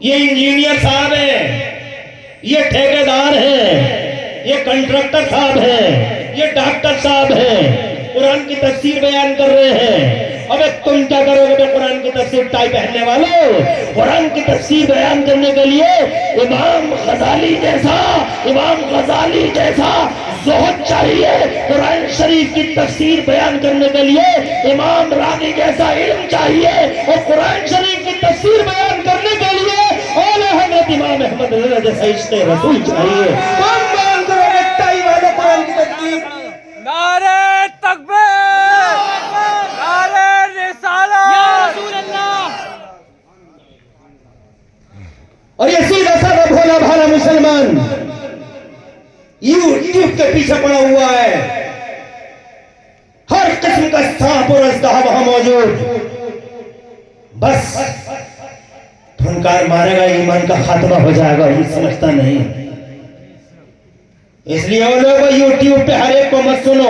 یہ انجینئر صاحب ہیں, یہ ٹھیکیدار ہیں, یہ کنٹریکٹر صاحب ہیں, یہ ڈاکٹر صاحب ہیں, قرآن کی تفسیر بیان کر رہے ہیں. اب تم کیا کرو گے قرآن کی تفسیر ٹائی پہننے والے؟ قرآن کی تفسیر بیان کرنے کے لیے امام غزالی جیسا زہد چاہیے. قرآن شریف کی تفسیر بیان کرنے کے لیے امام راغی جیسا علم چاہیے. اور قرآن شریف کی تفسیر بیان کرنے کے لیے اعلیٰ حضرت امام احمد رضا جیسا عشق رسول چاہیے. کون بیان کرو گے ٹائی والے قرآن کی تفسیر؟ نعرہ تکبیر, نعرہ رسالت, یا رسول اللہ. اور یہ سیدھا سادہ بھولا بھالا مسلمان یوٹیوب کے پیچھے پڑا ہوا ہے. ہر قسم کا سانپ اور اژدہا وہاں موجود. بس پھنکار مارے گا ایمان کا خاتمہ ہو جائے گا, یہ سمجھتا نہیں. اس لیے وہ لوگ یوٹیوب پہ ہر ایک کو مت سنو.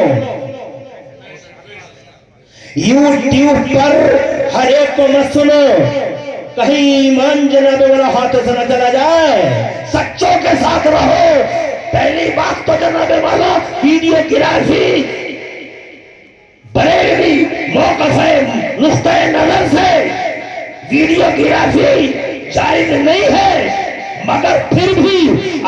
یوٹیوب پر ہر ایک کو مت سنو, کہیں ایمان جناب والا ہاتھوں سے نہ چلا جائے. سچوں کے ساتھ رہو. پہلی بات تو جناب والا ویڈیو گرافی بریلوی موقف نقطۂ نظر سے ویڈیو گرافی جائز نہیں ہے. مگر پھر بھی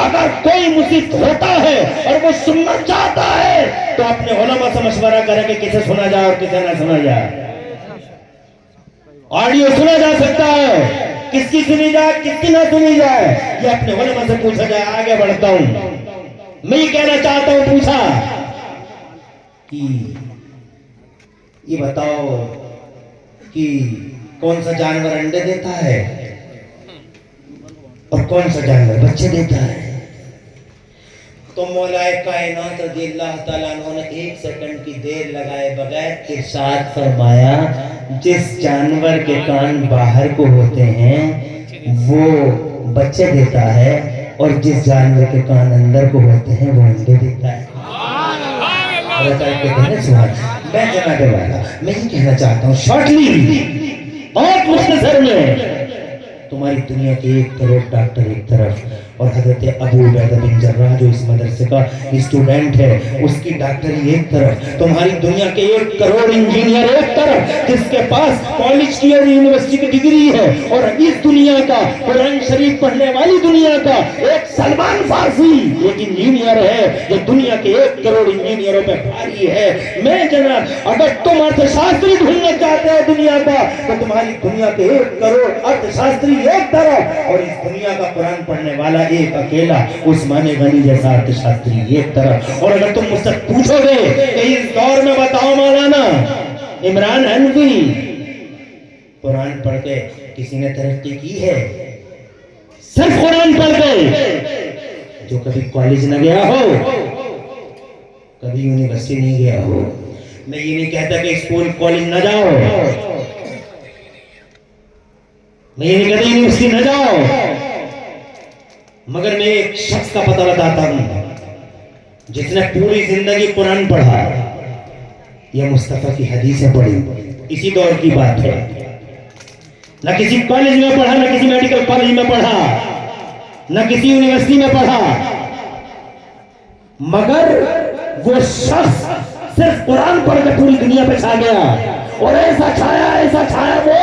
اگر کوئی مصیبت ہوتا ہے اور وہ سننا چاہتا ہے تو اپنے علماء سے مشورہ کرے کہ کسے سنا جائے اور کسے نہ سنا جائے. آڈیو سنا جا سکتا ہے, کس کی سنی جائے کس کی نہ سنی جائے یہ اپنے علماء سے پوچھا جائے. آگے بڑھتا ہوں, میں یہ کہنا چاہتا ہوں, پوچھا کہ یہ بتاؤ کہ کون سا جانور انڈے دیتا ہے اور کون سا جانور بچے دیتا ہے؟ تو مولا کائنات رضی اللہ تعالیٰ عنہ نے ایک سیکنڈ کی دیر لگائے بغیر ارشاد فرمایا جس جانور کے کان باہر کو ہوتے ہیں وہ بچے دیتا ہے اور جس جانور کے کان اندر کو ہوتے ہیں وہ اندھے دکھتا ہے. میں جناب والا میں یہ کہنا چاہتا ہوں شارٹلی بہت مختصر میں، تمہاری دنیا کے 1 کروڑ ڈاکٹر ایک طرف اور حضرت ابو عبیدہ بن جراح جو اس مدرسے کا اسٹوڈنٹ ہے اس کی ڈاکٹری ایک طرف، تمہاری دنیا کے 1 کروڑ انجینئر ایک طرف جس کے پاس کالج کی اور یونیورسٹی کی ڈگری ہے، اور اس دنیا کا قرآن شریف پڑھنے والی دنیا کا ایک سلمان فارسی ایک انجینئر ہے جو دنیا کے 1 کروڑ انجینئروں پہ بھاری ہے. میں جناب اگر تم ارتھ شاستری ڈھونڈنا چاہتے ہو دنیا کا تو تمہاری دنیا کے 1 کروڑ ارتھ شاستری ایک طرف اور اس دنیا کا قرآن پڑھنے والا ایک اکیلا عثمان غنی جیسا ارتھ شاستری ایک طرف. اور اگر تم مجھ سے پوچھو گے کہ اس دور میں بتاؤ مولانا عمران حنفی قرآن پڑھ کے کسی نے ترقی کی ہے؟ صرف قرآن پڑھ کے جو کبھی کالج نہ گیا ہو کبھی یونیورسٹی نہیں گیا ہو. میں یہ نہیں کہتا کہ اسکول کالج نہ جاؤ، میں یہ نہیں کہتا یونیورسٹی نہ جاؤ، مگر میں ایک شخص کا پتہ بتاتا ہوں جس نے پوری زندگی قرآن پڑھا یا مصطفیٰ کی حدیثیں پڑھی. اسی دور کی بات ہے، نہ کسی کالج میں پڑھا، نہ کسی میڈیکل کالج میں پڑھا، نہ کسی یونیورسٹی میں پڑھا، مگر وہ شخص صرف قرآن پڑھ کے پوری دنیا پہ چھا گیا اور ایسا چھایا وہ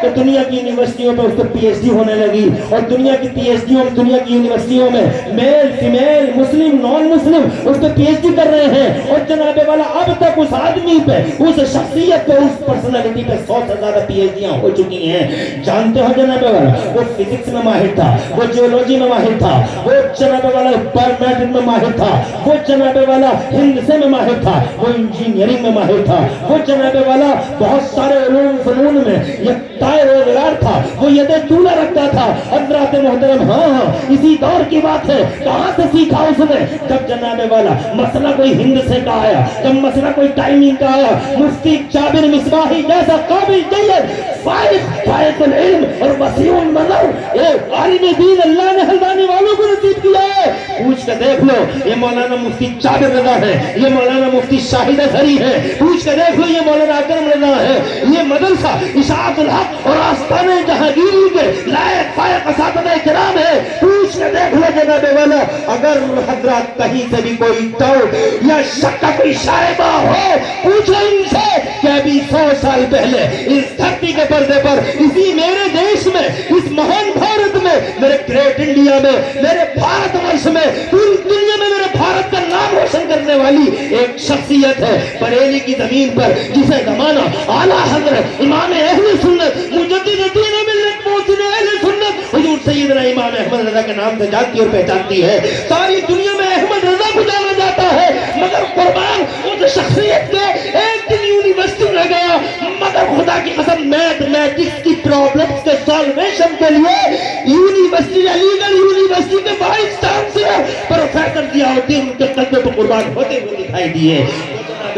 کہ دنیا کی یونیورسٹیوں میں اس کو پی ایچ ڈی ہونے لگی، اور دنیا کی پی ایچ ڈیوں دنیا کی یونیورسٹیوں میں میل فیمیل مسلم نان مسلم اس کو پی ایچ ڈی کر رہے ہیں. اور جناب والا اب تک اس آدمی پہ اس شخصیت پہ اس پرسنالٹی پہ 100 سے زیادہ پی ایچ ڈیاں ہو چکی ہیں. جانتے ہو جناب والا وہ فزکس میں ماہر تھا، وہ جیولوجی میں ماہر تھا، وہ جناب والا بایومیٹرک میں ماہر تھا، وہ جناب والا ہندسے میں ماہر تھا، وہ انجینئرنگ میں ماہر تھا، وہ جناب والا بہت سارے علوم فنون میں روزگار تھا، وہ یدے چولہ رکھتا تھا. حضرات محترم ہاں اسی دور کی بات ہے. کہاں سے سیکھا اس نے؟ جب جناب والا مسئلہ کوئی ہند سے کا آیا، جب مسئلہ کوئی ٹائمنگ کا آیا، مفتی جابر مصباحی جیسا قابل جید فائق العلم اور وسیع النظر ایک عالم دین اللہ نے حلوانی والوں کو نصیب کیا ہے. پوچھ کے دیکھ لو یہ مولانا مفتی جابر رضا ہے، یہ مولانا مفتی شاہد اظہری ہے، پوچھ کے دیکھ لو یہ مولانا اکرم رضا ہے. یہ مدرسہ اشاعت الحق اور آستانہ جہانگیری کے لائق فائق اساتذہ کرام ہے. پوچھ کے دیکھ لو جناب والا اگر حضرات کہیں سے بھی کوئی ڈاؤٹ یا شک کا کوئی شائبہ ہو پوچھو ان سے کہ ابھی 100 سال پہلے اس دھرتی کے پردے پر اسی میرے دیش میں اس مہان بھارت میں میرے گریٹ انڈیا میں میرے بھارت ورش میں پوری دنیا میں میرے بھارت کا نام روشن کرنے والی ایک شخصیت ہے بریلی کی زمین پر جسے زمانہ اعلیٰ حضرت امام اہل سنت مجدد دین ملت محسن اہل سنت حضور سیدنا امام احمد رضا کے نام سے جانتی اور پہچانتی ہے. ساری دنیا میں احمد رضا کو جانا جاتا ہے، مگر قربان اس شخصیت کے ایک دن یونیورسٹی میں گیا مگر خدا کی قسم میتھمیٹکس کی پرابلمز کے سالویشن کے لیے یونیورسٹی علی گڑھ یونیورسٹی کے وائس چانسلر پروفیسر ضیاء الدین ان کے قلبے پر قربان ہوتے ہوئے دکھائی دیے.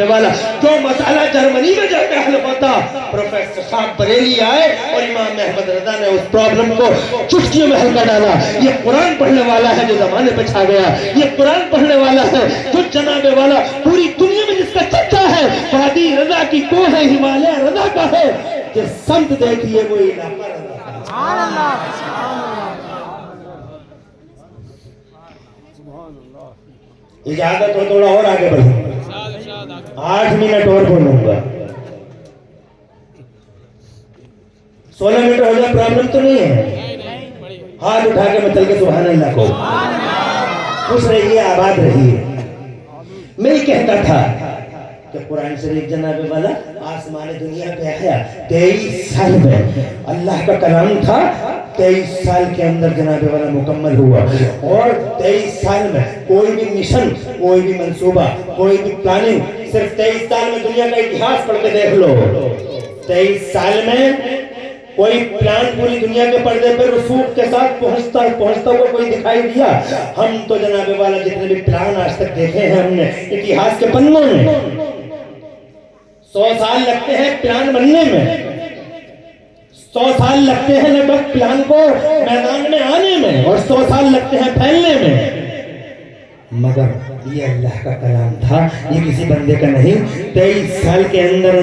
والا جو مسئلہ جرمنی میں جا کے حل ہوتا پروفیسر صاحب بریلی آئے اور امام احمد رضا نے اس پرابلم کو چٹکیوں میں حل کر ڈالا. یہ قرآن پڑھنے والا ہے جو زمانے پہ چھا گیا، یہ قرآن پڑھنے والا ہے جو جناب والا پوری دنیا میں جس کا چرچا ہے وادی رضا کی کوہ ہے ہمالیہ رضا کا ہے کہ سمت دیکھیے وہ علاقہ رضا. سبحان اللہ. اجازت ہو تھوڑا اور آگے بڑھیں 8 منٹ اور بولوں گا. 16 منٹ ہو جائے پرابلم تو نہیں ہے؟ ہاتھ اٹھا کے میں چل کے سبحان اللہ کو خوش رہیے آباد رہیے. میں یہ کہتا تھا کہ قرآن شریف جناب والا آسمان دنیا پہ آیا 23 سال میں اللہ کا کلام تھا 23 سال کے اندر جناب والا مکمل ہوا. اور 23 سال میں کوئی بھی مشن کوئی بھی منصوبہ کوئی بھی پلاننگ صرف 23 سال میں دنیا کا اتہاس پڑھ کے دیکھ لو 23 سال میں کوئی پلان پوری دنیا کے پردے پر رسوخ کے ساتھ پہنچتا ہوا کوئی دکھائی دیا؟ ہم تو جناب والا جتنے بھی پلان آج تک دیکھے ہیں ہم نے اتہاس کے پنوں میں 100 سال لگتے ہیں پلان بننے میں، 100 سال لگتے ہیں لگ بھگ پلان کو میدان میں آنے میں اور 100 سال لگتے ہیں پھیلنے میں، مگر یہ اللہ کا کلام تھا، یہ کسی بندے کا نہیں۔ 23 سال کے اندر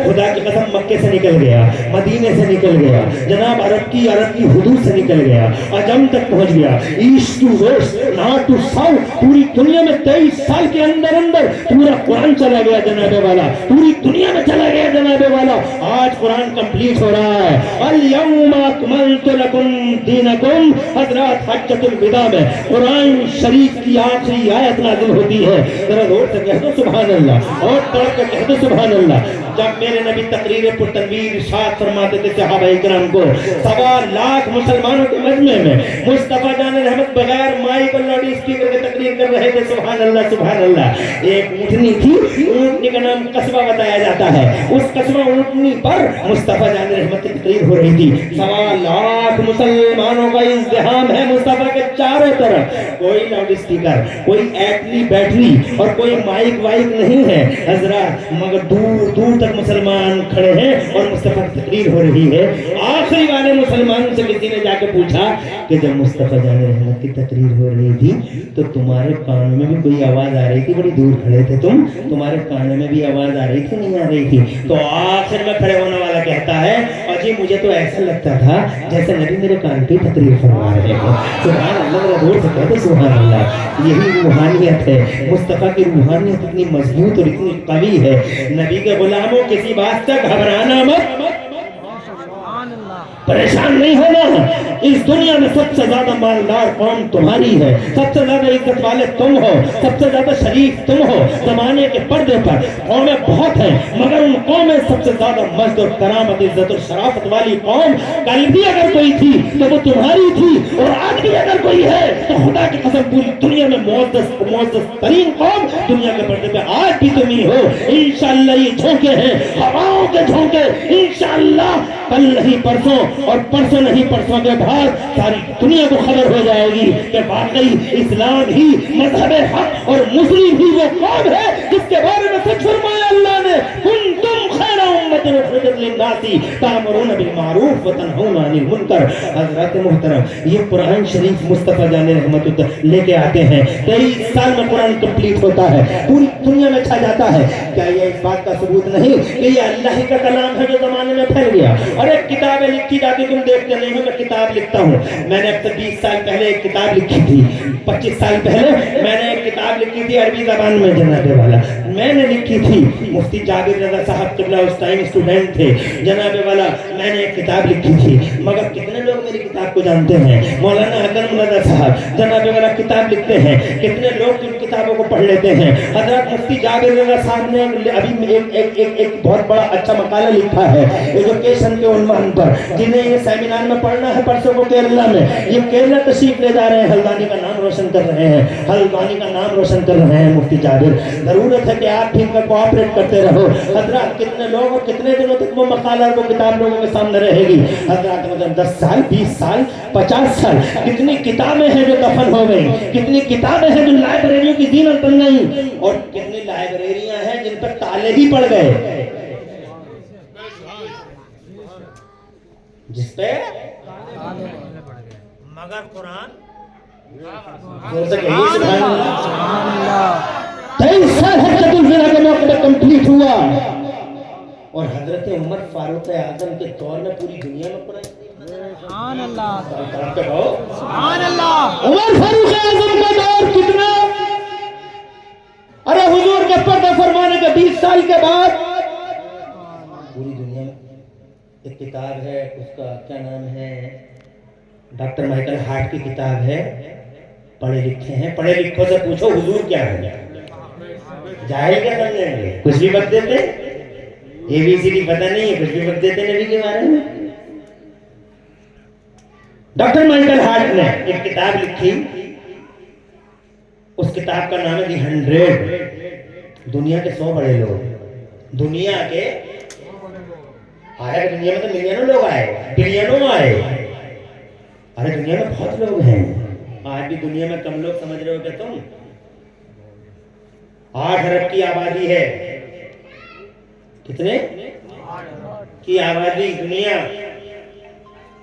خدا کی قسم مکے سے نکل گیا، مدینے سے نکل گیا، جناب عرب کی حدود سے نکل گیا، عجم تک پہنچ گیا، east to west, north to south, پوری دنیا میں 23 سال کے اندر پورا قرآن چلا گیا جناب والا، پوری دنیا میں چلا گیا جناب والا۔ آج قرآن کمپلیٹ ہو رہا ہے، الیوم اکملت لکم دینکم، حضرات حجۃ الوداع میں قرآن شریف کی آخری آیت نازل ہوتی ہے، ذرا زور سے کہہ دو سبحان اللہ، اور پڑھ کے کہہ دو سبحان اللہ۔ جب میرے نبی تقریر پر تنویر ارشاد فرماتے تھے صحابہ کرام کو، 1.25 لاکھ مسلمانوں کے مجمع میں مصطفیٰ جان رحمت بغیر مائک اور لاؤڈ اسپیکر کے تقریر کر رہے تھے، سبحان اللہ سبحان اللہ۔ ایک اونٹنی تھی، اونٹنی کا نام قصبہ بتایا جاتا ہے، اس قصبہ اونٹنی پر مصطفیٰ جان رحمت کی تقریر ہو رہی تھی، 1.25 لاکھ مسلمانوں کا ازدحام ہے مصطفیٰ کے چاروں طرف، کوئی لاؤڈ اسپیکر، کوئی ایٹلی بیٹری اور کوئی مائک وائک نہیں ہے حضرات، مگر دور دور تک مسلمان کھڑے ہیں اور مصطفیٰ کی تقریر ہو رہی ہے۔ آخری والے مسلمانوں سے کسی نے جا کے پوچھا کہ جب مصطفیٰ جان رحمت کی تقریر ہو رہی تھی تو تمہارے کانوں میں بھی کوئی آواز آ رہی تھی؟ بڑی دور کھڑے تھے تمہارے کانوں میں بھی آواز آ رہی تھی نہیں آ رہی تھی؟ تو آخر میں کھڑے ہونے والا کہتا ہے اجی مجھے تو ایسا لگتا تھا جیسے نبی میرے کان پہ تقریر فرما رہے ہیں۔ سبحان اللہ، ذرا دور سے کہتے سبحان اللہ۔ یہی روحانیت ہے، مصطفیٰ کی روحانیت اتنی مضبوط اور اتنی قوی ہے۔ نبی کے غلاموں کسی بات سے گھبرانا مت، پریشان نہیں ہونا۔ اس دنیا میں سب سے زیادہ مالدار قوم تمہاری ہے، سب سے زیادہ عزت والے تم ہو، سب سے زیادہ شریف تم ہو۔ زمانے کے پردے پر قومیں بہت ہیں، مگر ان قومیں سب سے زیادہ مجد اور کرامت، عزت اور شرافت والی قوم کل بھی اگر کوئی تھی تو وہ تمہاری تھی، اور آج بھی اگر کوئی ہے تو خدا کی قسم پوری دنیا میں معزز ترین قوم دنیا کے پردے پہ آج بھی تم ہی ہو۔ انشاءاللہ یہ جھونکے ہیں، ہواؤں کے جھونکے، انشاءاللہ کل نہیں پرسوں اور پرسوں نہیں پرسوں کے بعد ساری دنیا کو خبر ہو جائے گی کہ واقعی اسلام ہی مذہب حق اور مسلم ہی وہ قوم ہے جس کے بارے میں سچ فرمایا اللہ نے، کنتم خیر امت اخرجت للناس تأمرون بالمعروف وتنہون عن المنکر۔ حضرات محترم، یہ قرآن شریف مصطفیٰ جان رحمت لے کے آتے ہیں، 23 سال میں قرآن کمپلیٹ ہوتا ہے، پوری دنیا میں چھا جاتا ہے۔ کیا یہ اس بات کا ثبوت نہیں کہ یہ اللہ کا کلام ہے جو زمانے میں پھیل گیا؟ اور ایک کتابیں لکھی جاتی، تم دیکھتے نہیں ہو، میں کتاب لکھتا ہوں، میں نے اب سے 20 سال پہلے ایک کتاب لکھی تھی، 25 سال پہلے میں نے ایک کتاب لکھی تھی عربی زبان میں جناب والا، میں نے لکھی تھی، مفتی جابر رضا صاحب قبلہ اس ٹائم اسٹوڈنٹ تھے جناب والا، میں نے ایک کتاب لکھی تھی، مگر کتنے لوگ میری کتاب کو جانتے ہیں؟ مولانا حکم رضا صاحب جناب والا کتاب لکھتے ہیں، کتنے لوگ ان کتابوں کو پڑھ لیتے ہیں؟ حضرت مفتی جابر رضا صاحب نے ابھی ایک بہت بڑا اچھا مقالہ لکھا ہے ایجوکیشن کے عنوان پر، جنہیں یہ سیمینار میں پڑھنا ہے پرسوں کو کیرلا میں، یہ کیرلا تشریف لے جا رہے ہیں، ہلدانی کا نام روشن کر رہے ہیں، ہلدانی کا نام روشن کر رہے ہیں مفتی جابر۔ ضرورت ہے کہ آپ بھی ان کا کوآپریٹ کرتے رہو۔ حضرات کتنے لوگ اور کتنے دنوں تک وہ مقالہ وہ کتاب لوگوں کے سامنے رہے گی؟ حضرات مطلب 10 سال 20 سال 50 سال کتنی کتابیں ہیں جو دفن ہو گئی، کتنی کتابیں ہیں جو لائبریریوں کی زینت بن گئی، اور کتنی لائبریریاں ہیں جن پر تالے ہی پڑ گئے، جس پہ مگر قرآن 23 سال حجۃ الوداع کے موقع پہ کمپلیٹ ہوا، اور حضرت عمر فاروق اعظم کے دور میں پوری دنیا میں قرآن، سبحان اللہ سبحان اللہ، عمر فاروق اعظم کا دور کتنا، ارے حضور کے پردہ فرمانے کے 20 سال کے بعد پوری دنیا میں ایک کتاب ہے، اس کا کیا نام ہے، ڈاکٹر مائیکل ہارٹ کی کتاب ہے، پڑھے لکھے ہیں، پڑھے لکھوں سے پوچھو حضور کیا ہے، جاہل کیا سمجھیں گے، کچھ بھی بک دیتے، اے بی سی ڈی پتہ نہیں ہے، کچھ بھی بک دیتے نبی کے بارے میں۔ ڈاکٹر مائیکل ہارٹ نے ایک کتاب لکھی، اس کتاب کا نام ہے دی 100، دنیا کے 100 بڑے لوگ، دنیا کے آئے، دنیا میں تو ملینوں لوگ آئے، بلینوں آئے، ارے دنیا میں بہت لوگ ہیں، آج بھی دنیا میں کم لوگ سمجھ رہے ہو کہ تم 8 ارب کی آبادی ہے، کتنے کی آبادی دنیا،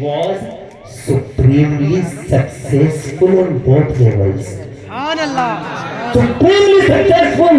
was supremely successful on both levels. Supremely successful,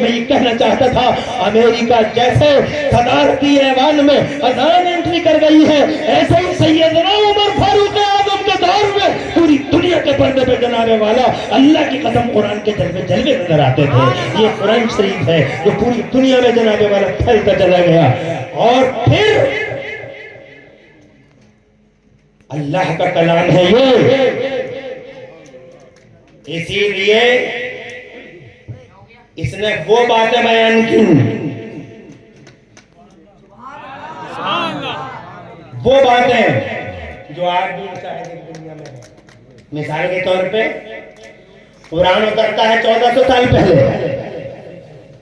میں یہ کہنا چاہتا تھا امریکہ جیسے صدارتی ایوان میں اذان انٹری کر گئی ہے, ایسے ہی سیدنا عمر فاروق اعظم کے دور میں پوری دنیا کے پردے پہ جناب والا اللہ کی قسم قرآن کے جلوے نظر آتے تھے. یہ قرآن شریف ہے جو پوری دنیا میں جناب والا پھیلتا چلا گیا. اور پھر اللہ کا کلام ہے یہ, اسی لیے اس نے وہ باتیں بیان کی, وہ باتیں جو آج بھی دنیا میں. مثال کے طور پہ قرآن اترتا ہے 1400 سال پہلے.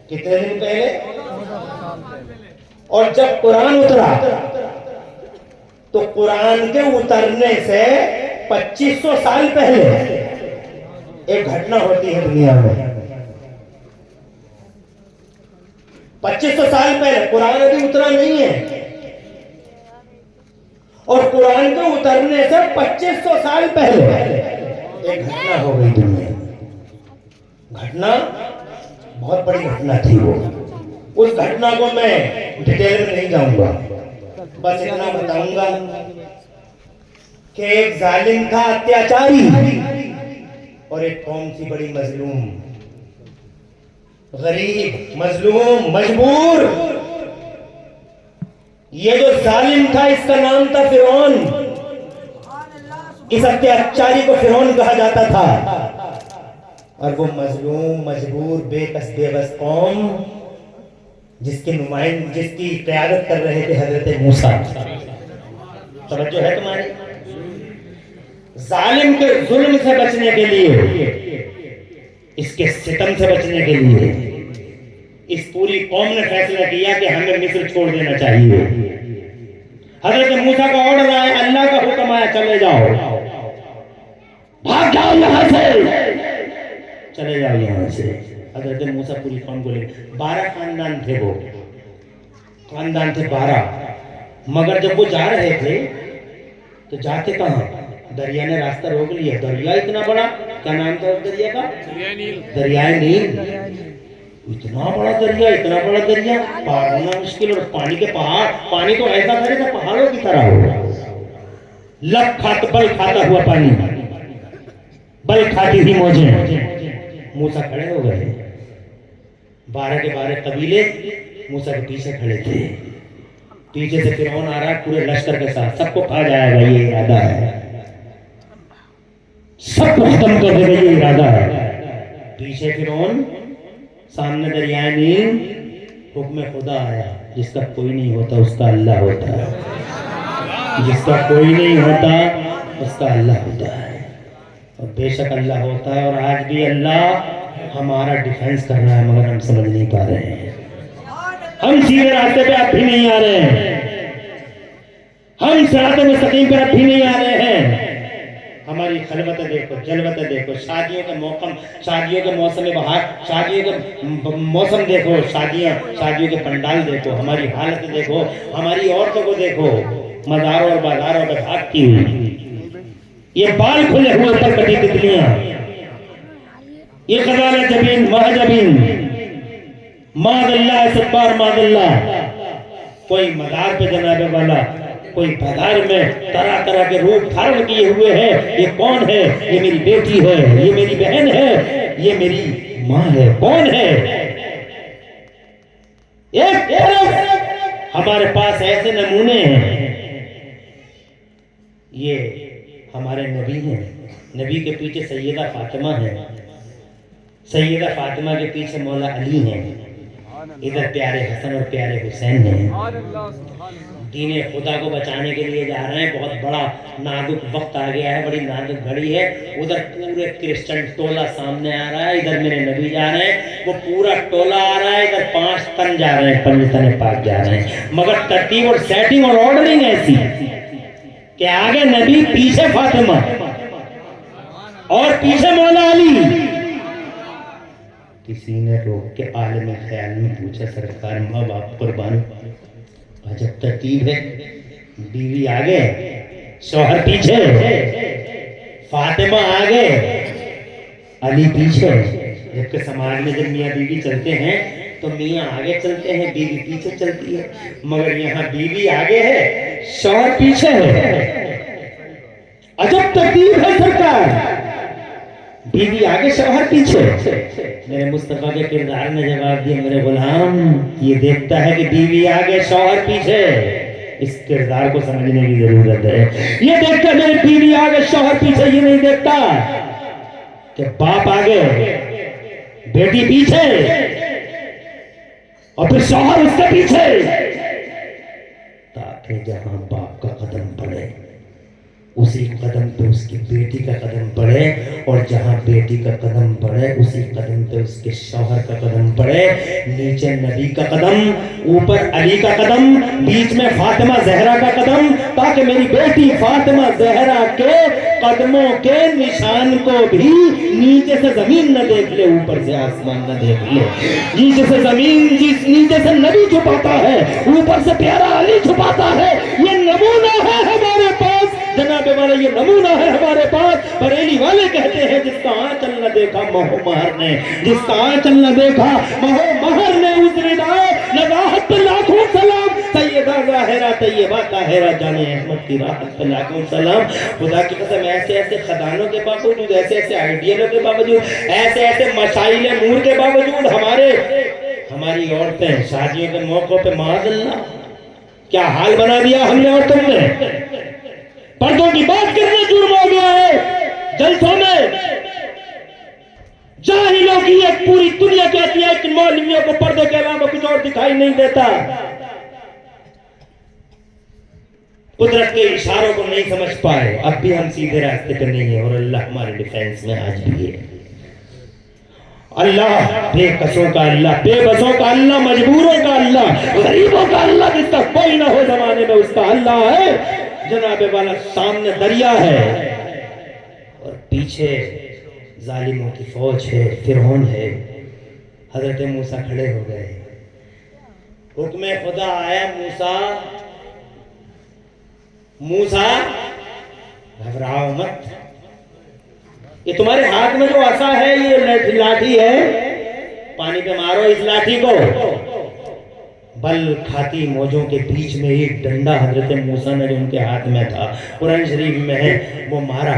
کتنے دن پہلے؟ اور جب قرآن اترا تو قرآن کے اترنے سے 2500 سال پہلے ایک گھٹنا ہوتی ہے دنیا میں. 2500 سال پہلے قرآن ابھی اترا نہیں ہے, اور قرآن کے اترنے سے 2500 سال پہلے ایک گھٹنا ہو گئی دنیا میں. گھٹنا بہت بڑی گھٹنا تھی وہ. اس گھٹنا کو میں ڈیٹیل میں نہیں جاؤں گا, بس اتنا بتاؤں گا کہ ایک ظالم تھا اتیاچاری, اور ایک قوم تھی بڑی مظلوم, غریب, مظلوم, مجبور. یہ جو ظالم تھا اس کا نام تھا فرعون. اس اتیاچاری کو فرعون کہا جاتا تھا. اور وہ مظلوم, مجبور, بے کس بے بس قوم جس کی جس کی قیادت کر رہے تھے حضرت موسیٰ. توجہ ہے تمہاری؟ ظالم کے ظلم سے بچنے کے لیے, اس کے ستم سے بچنے کے لیے اس پوری قوم نے فیصلہ کیا کہ ہمیں مصر چھوڑ دینا چاہیے. حضرت موسیٰ کا آرڈر آیا, اللہ کا حکم آیا, چلے جاؤ, بھاگ جاؤ یہاں سے, چلے جاؤ یہاں سے. حضرت موسیٰ پوری قوم کو لے, 12 خاندان تھے, وہ خاندان تھے 12. مگر جب وہ جا رہے تھے تو جاتے کہاں؟ دریا نے راستہ روک لیا. دریا اتنا بڑا, کیا نام تھا اس دریا کا؟ دریائے نیل. اتنا بڑا دریا, اتنا بڑا دریا, پار ہونا مشکل. اور پانی کے پہاڑ, پانی تو ایسا تھا جیسا پہاڑوں کی طرح ہو, لب کھاتا بل کھاتا ہوا پانی, بل کھاتی تھی موجیں. موسیٰ کھڑے ہو گئے, 12 کے 12 قبیلے موسیٰ کے پیچھے کھڑے تھے. پیچھے سے فرعون آ رہا ہے پورے لشکر کے ساتھ, سب کو کھا جائے گا, یہ ارادہ ہے, سب کو ختم کر دے گا, یہ ارادہ ہے. پیچھے فرعون, سامنے دریائے نیل. حکم خدا آیا, جس کا کوئی نہیں ہوتا اس کا اللہ ہوتا ہے, جس کا کوئی نہیں ہوتا اس کا اللہ ہوتا ہے. اور بے شک اللہ ہوتا ہے, اور آج بھی اللہ ہمارا ڈیفینس کر رہا ہے, مگر ہم سمجھ نہیں پا رہے ہیں. ہم سیدھے راستے پہ اب بھی نہیں آ رہے ہیں, ہم صراط مستقیم پر اب بھی نہیں آ رہے ہیں. ہماری خلوتیں دیکھو, جلوتیں دیکھو, شادیوں کے موسم بہار, شادیوں کے موسم دیکھو, شادیوں کے پنڈال دیکھو, ہماری حالت دیکھو, ہماری عورتوں کو دیکھو, مزاروں اور بازاروں پہ بھاگتی ہوئی. یہ بال کھلے ہوئے پر کٹی تتلیاں, یہ غزالہ جبین, مہجبین, ماذ اللہ سبار ماذ اللہ. کوئی مزار پہ جناب والا, کوئی بازار میں طرح طرح کے روپ دھارن کیے ہوئے ہیں. یہ کون ہے؟ یہ میری بیٹی ہے, یہ میری بہن ہے, یہ میری ماں ہے. کون ہے؟ ایک طرف ہمارے پاس ایسے نمونے ہیں, یہ ہمارے نبی ہیں, نبی کے پیچھے سیدہ فاطمہ ہے, سیدہ فاطمہ کے پیچھے مولا علی ہیں, ادھر پیارے حسن اور پیارے حسین ہیں. دین خدا کو بچانے کے لیے جا رہے ہیں. بہت بڑا نازک وقت آ گیا ہے, بڑی نازک گھڑی ہے. ادھر پورے کرسچن ٹولہ سامنے آ رہا ہے, ادھر میرے نبی جا رہے ہیں, وہ پورا ٹولہ آ رہا ہے, ادھر 5 تن جا رہے ہیں, 5 تن پاک جا رہے ہیں. مگر ترتیب اور سیٹنگ اور آرڈرنگ ایسی کہ آگے نبی, پیچھے فاطمہ, اور پیچھے مولا علی. کسی نے روک کے عالم خیال میں پوچھا, سرکار ماں باپ قربان, عجب ترتیب ہے, بیوی آگے, شوہر پیچھے, فاطمہ آگے, علی پیچھے. جبکہ سماج میں جب میاں بیوی چلتے ہیں تو میاں آگے چلتے ہیں، بیوی پیچھے چلتی ہے، مگر یہاں بیوی آگے ہے، شوہر پیچھے ہے۔ عجب ترتیب ہے سرکار، بیوی آگے شوہر پیچھے۔ میرے مصطفیٰ کے کردار نے جواب دیا، میرے غلام یہ دیکھتا ہے کہ بیوی آگے شوہر پیچھے، اس کردار کو سمجھنے کی ضرورت ہے۔ یہ دیکھتا میری بیوی آگے شوہر پیچھے، یہ نہیں دیکھتا کہ باپ آگے بیٹی پیچھے اور پھر شوہر اس کے پیچھے، تاکہ جہاں باپ کا قدم پڑے اسی قدم پہ اس کی بیٹی کا قدم پڑے، اور جہاں بیٹی کا قدم پڑے اسی قدم پہ اس کے شوہر کا قدم پڑے۔ نیچے نبی کا قدم، اوپر علی کا قدم، بیچ میں فاطمہ زہرا کا قدم، تاکہ میری بیٹی فاطمہ زہرا کے قدموں کے نشان کو بھی نیچے سے زمین نہ دیکھ لے، اوپر سے آسمان نہ دیکھ لے۔ نیچے سے زمین، نیچے سے نبی چھپاتا ہے، اوپر سے پیارا علی چھپاتا ہے۔ یہ نمونہ ہے ہمارے پاس جناب والا، یہ نمونہ ہے ہمارے پاس۔ بریلی والے کہتے ہیں جس کا آنچل نہ دیکھا مہو مہر نے، جس کا آنچل نہ دیکھا مہو مہر نے، اس ردائے نگاہت پہ لاکھوں سلام، سیدہ ظاہرہ طیبہ طاہرہ جانے احمد کی راحت پہ لاکھوں سلام۔ خدا کی قسم ایسے ایسے خدانوں کے باوجود، ایسے ایسے آئیڈیلوں کے باوجود، ایسے ایسے مشائل نور کے باوجود ہماری عورتیں شادیوں کے موقع پہ معاذ اللہ کیا حال بنا دیا ہم نے عورتوں نے۔ پردوں کی بات کرنا جرم ہو گیا ہے جلسوں میں۔ جاہلوں کی ایک پوری دنیا کہتی ہے کہ مولویوں کو پردے کے علاوہ کچھ اور دکھائی نہیں دیتا، قدرت کے اشاروں کو نہیں سمجھ پائے۔ اب بھی ہم سیدھے راستے پہ نہیں ہیں، اور اللہ ہمارے ڈیفینس میں آج بھی ہے۔ اللہ بے قصوں کا اللہ، بے بسوں کا اللہ، مجبوروں کا اللہ، غریبوں کا اللہ، جس کا کوئی نہ ہو زمانے میں اس کا اللہ ہے۔ جناب والا سامنے دریا ہے اور پیچھے ظالموں کی فوج ہے، فرعون ہے۔ حضرت موسیٰ کھڑے ہو گئے، حکم خدا آیا، موسیٰ گھبراؤ مت، یہ تمہارے ہاتھ میں جو عصا ہے یہ لاٹھی ہے، پانی پہ مارو اس لاٹھی کو۔ بل کھاتی موجوں کے بیچ میں ایک ڈنڈا حضرت موسیٰ نے جو ان کے ہاتھ میں تھا، قرآن شریف میں ہے، وہ مارا،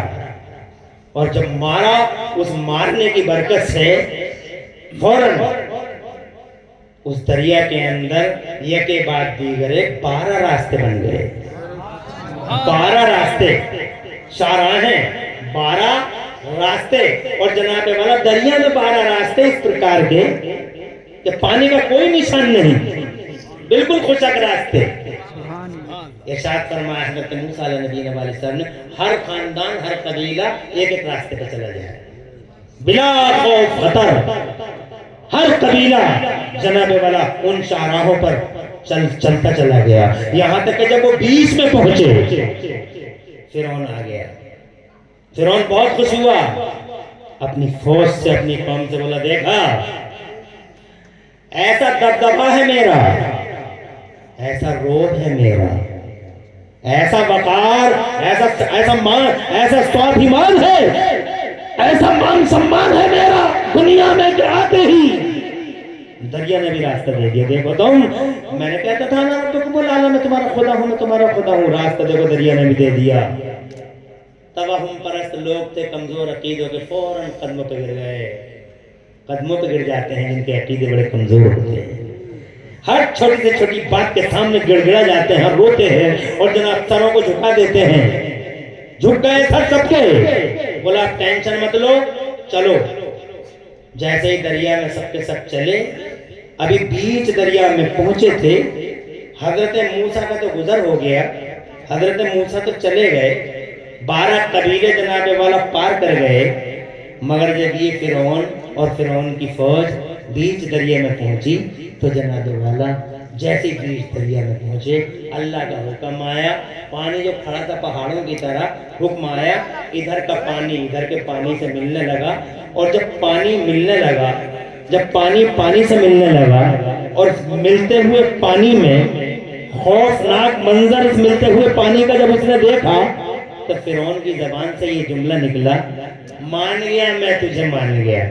اور جب مارا اس مارنے کی برکت سے فوراً اس دریا کے اندر یکے بعد دیگرے 12 راستے بن گئے۔ 12 راستے، شاہراہیں 12 راستے، اور جناب والا دریا میں 12 راستے اس پرکار کے کہ پانی کا کوئی نشان نہیں، بالکل خشک راستے۔ ارشاد فرمایا حضرت موسیٰ علیہ نبی علیہ السلام نے، ہر خاندان، ہر قبیلہ ایک ایک راستے پہ چلا جائے بلا خوف خطر۔ ہر قبیلہ جناب والا ان شاہراہوں پر چلتا چلا گیا، یہاں تک کہ جب وہ بیچ میں پہنچے فرعون آ گیا۔ فرعون بہت خوش ہوا، اپنی فوج سے، اپنی قوم سے بولا، دیکھا ایسا دبدبا ہے میرا، ایسا روب ہے میرا، ایسا وقار، ایسا سوابھیمان ہے، ایسا مان سمان ہے میرا دنیا میں کہ آتے ہی دریا نے بھی راستہ دے دیا۔ دیکھو تم، میں نے کہتا تھا نا ربکم الاعلی، میں تمہارا خدا ہوں، میں تمہارا خدا ہوں، راستہ دیکھو دریا نے بھی دے دیا۔ توہم پرست لوگ تھے، کمزور عقیدوں کے، فوراً قدموں پہ گر گئے۔ قدموں پہ گر جاتے ہیں جن کے عقیدے بڑے کمزور ہوتے ہیں، ہر چھوٹی سے چھوٹی بات کے سامنے گڑ گڑا جاتے ہیں، روتے ہیں، اور جناب سروں کو جھکا دیتے ہیں۔ جھک گئے سر سب کے، بولا ٹینشن مت لو، چلو۔ جیسے ہی دریا میں سب کے سب چلے، ابھی بیچ دریا میں پہنچے تھے، حضرت موسیٰ کا تو گزر ہو گیا، حضرت موسیٰ تو چلے گئے، 12 قبیلے جناب والا پار کر گئے، مگر جب یہ فرعون اور فرعون کی فوج بیچ دریا میں پہنچی تو جناب والا جیسے بیچ دریا میں پہنچے، اللہ کا حکم آیا، پانی جو کھڑا تھا پہاڑوں کی طرح، حکم آیا، ادھر کا پانی ادھر کے پانی سے ملنے لگا، اور جب پانی ملنے لگا، جب پانی سے ملنے لگا، اور ملتے ہوئے پانی میں خوفناک منظر، اس ملتے ہوئے پانی کا جب اس نے دیکھا تو فرعون کی زبان سے یہ جملہ نکلا، مان گیا میں تجھے مان گیا۔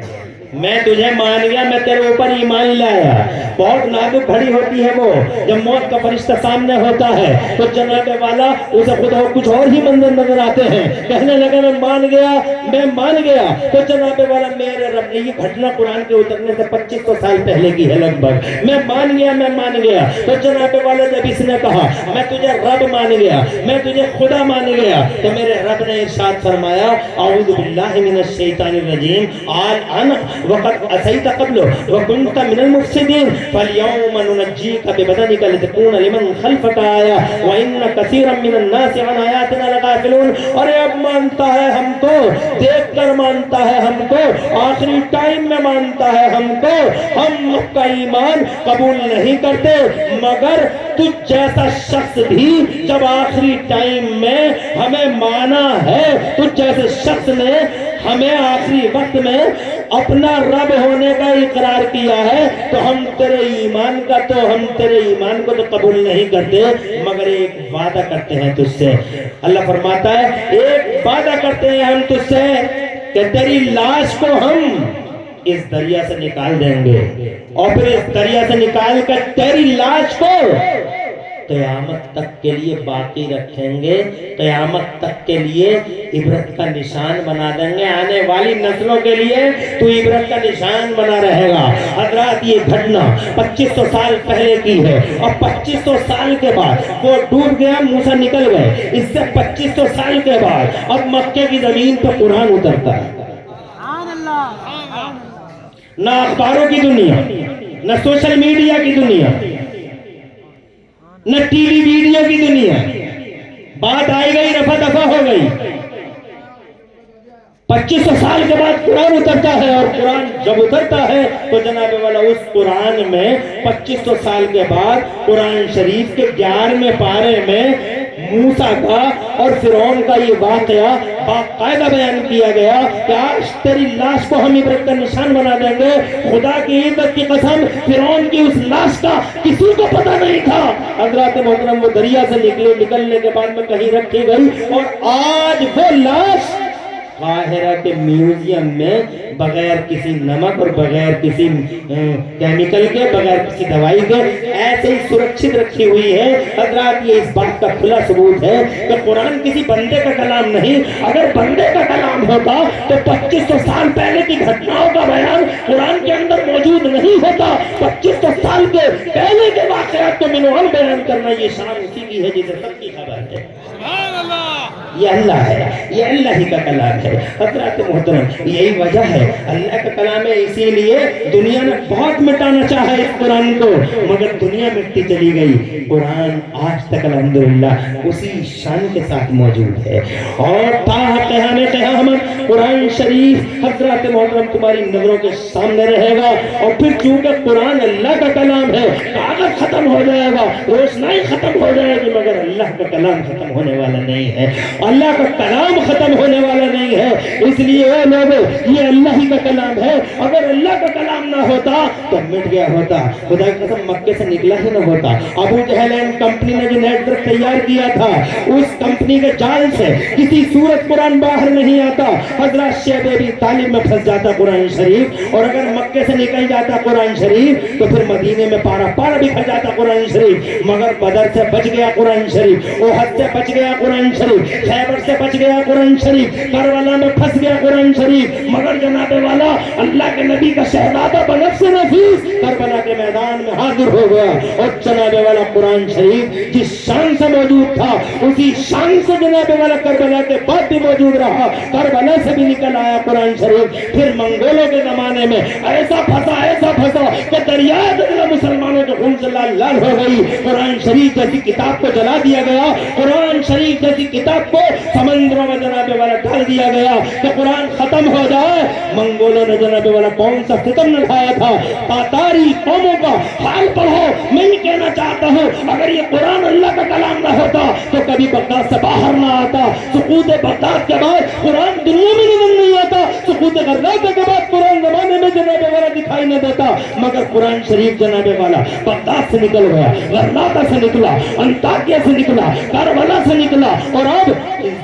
میں تجھے مان گیا، میں تیرے اوپر ایمان لایا. بہت نازک گھڑی ہوتی ہے وہ جب موت کا فرشتہ سامنے ہوتا ہے تو جناب والا اسے خود اور کچھ اور ہی منظر نظر آتے ہیں. کہنے لگا میں مان گیا، میں مان گیا. تو جناب والا میرے رب نے، یہ گھٹنا قرآن کے اترنے سے 2500 سال پہلے کی ہے لگ بھگ. میں مان گیا، میں مان گیا. تو جناب والا جب اس نے کہا میں تجھے رب مان گیا، میں تجھے خدا مان گیا، تو میرے رب نے ارشاد فرمایا اعوذ باللہ من الشیطان الرجیم الان وقد عصیت قبل وکنت من المفسدین فالیوم ننجیک ببدنک لتکون لمن خلفک آیا وان کثیرا من الناس عن آیاتنا لغافلون. اور اب مانتا ہے ہم کو، دیکھ کر مانتا ہے ہم کو، آخری ٹائم میں مانتا ہے ہم کو. ہم کا ایمان قبول نہیں کرتے مگر تجھ جیسا شخص بھی جب آخری ٹائم میں ہمیں مانا ہے، تجھ جیسے شخص نے ہمیں آخری وقت میں اپنا رب ہونے کا اقرار کیا ہے تو ہم تیرے ایمان کو تو قبول نہیں کرتے مگر ایک وعدہ کرتے ہیں تجھ سے. اللہ فرماتا ہے ایک وعدہ کرتے ہیں ہم تجھ سے کہ تیری لاش کو ہم اس دریا سے نکال دیں گے اور پھر اس دریا سے نکال کر تیری لاش کو قیامت تک کے لیے باقی رکھیں گے، قیامت تک کے لیے عبرت کا نشان بنا دیں گے. آنے والی نسلوں کے لیے تو عبرت کا نشان بنا رہے گا. حضرات یہ گھٹنا 2500 سال پہلے کی ہے اور 2500 سال کے بعد وہ ڈوب گیا، موسیٰ نکل گئے. اس سے 2500 سال کے بعد اب مکے کی زمین پر قرآن اترتا ہے. نہ اخباروں کی دنیا، نہ سوشل میڈیا کی دنیا، نہ ٹی وی ویڈیو کی دنیا. بات آئی گئی، رفع دفع ہو گئی. 2500 سال کے بعد قرآن اترتا ہے اور قرآن جب اترتا ہے تو جناب والا اس قرآن میں 2500 سال کے بعد قرآن شریف کے 11ویں پارے میں موسیٰ کا اور فرعون کا یہ واقعہ باقاعدہ بیان کیا گیا کہ آج تیری لاش کو ہم عبرت کا نشان بنا دیں گے. خدا کی عزت کی قسم فرعون کی اس لاش کا کسی کو پتہ نہیں تھا. حضرات محترم وہ دریا سے نکلنے کے بعد میں کہیں رکھی گئی اور آج وہ لاش قاہرہ کے میوزیم میں بغیر کسی نمک اور بغیر کسی کیمیکل کے، بغیر کسی دوائی کے ایسے ہی سرکشت رکھی ہوئی ہے. حضرات یہ اس بات کا کھلا ثبوت ہے کہ قرآن کسی بندے کا کلام نہیں. اگر بندے کا کلام ہوتا تو 2500 سال پہلے کی گھٹناؤں کا بیان قرآن کے اندر موجود نہیں ہوتا. 2500 سال کے پہلے کے واقعات کو منوال بیان کرنا یہ شان اسی کی ہے جسے سب کی خبر ہے. یہ اللہ ہے، یہ اللہ ہی کا کلام ہے. حضرات محترم یہی وجہ ہے اللہ کا کلام ہے. اسی لیے دنیا نے بہت مٹانا چاہا اس قرآن کو مگر دنیا مٹتی چلی گئی. قرآن آج تک الحمدللہ اسی شان کے ساتھ موجود ہے اور تا قیامت قرآن شریف حضرات محترم تمہاری نظروں کے سامنے رہے گا. اور پھر چونکہ قرآن اللہ کا کلام ہے، کاغذ ختم ہو جائے گا، روشنائی ختم ہو جائے گی مگر اللہ کا کلام ختم ہونے والا نہیں ہے. اللہ کا کلام ختم ہونے والا نہیں ہے. اس لیے اے لوگو یہ اللہ ہی کا کلام ہے. اگر اللہ کا کلام نہ ہوتا تو مٹ گیا ہوتا. خدا کی قسم مکے سے نکلا ہی نہ ہوتا. ابو جہل کمپنی نے جو نیٹ ورک تیار کیا تھا اس کمپنی کے جال سے کسی صورت قرآن باہر نہیں آتا. حضرت شیخ ابی طالب میں پھنس جاتا قرآن شریف اور اگر مکے سے نکل جاتا قرآن شریف تو پھر مدینے میں پارا بکھر جاتا قرآن شریف. مگر بدر سے بچ گیا قرآن شریف، احد سے بچ گیا قرآن شریف، خیبر سے بچ گیا قرآن شریف، کربلا میں پھنس گیا قرآن شریف. مگر جناب والا اللہ کے نبی کا شہزادہ بنفس نفیس کربلا کے میدان میں حاضر ہو گیا اور جناب والا قرآن شریف جس شان سے موجود تھا اسی شان سے جناب والا کربلا کے بعد بھی موجود رہا. کربلا سے بھی نکل آیا قرآن شریف. پھر منگولوں کے زمانے میں ایسا پھنسا کہ دریائے دجلہ مسلمانوں کے خون سے لال لال ہو گئی. قرآن شریف جیسی کتاب کو جلا دیا گیا، قرآن شریف جیسی کتاب کو سمندروں میں جناب والا ڈال دیا گیا کہ قرآن ختم ہو جائے. منگولوں نے جناب والا کون سا فتن نہ کھایا تھا. تاتاری قوموں کا حال پڑھو. میں یہ کہنا چاہتا ہوں اگر یہ قرآن اللہ کا کلام نہ ہوتا تو کبھی بغداد سے باہر نہ آتا. سقوط بغداد کے بعد قرآن دنیا میں نظر نہیں آتا. سقوط غزنی کے بعد قرآن زمانے میں جناب والا دکھائی نہ دیتا. مگر قرآن شریف جناب والا بغداد سے نکل گیا، غزنی سے نکلا، انطاکیہ سے نکلا، کربلا سے نکلا اور اب اس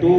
2,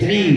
3,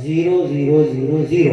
0 0 0 0,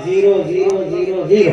0 0 0 0,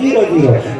0 0,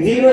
0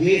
20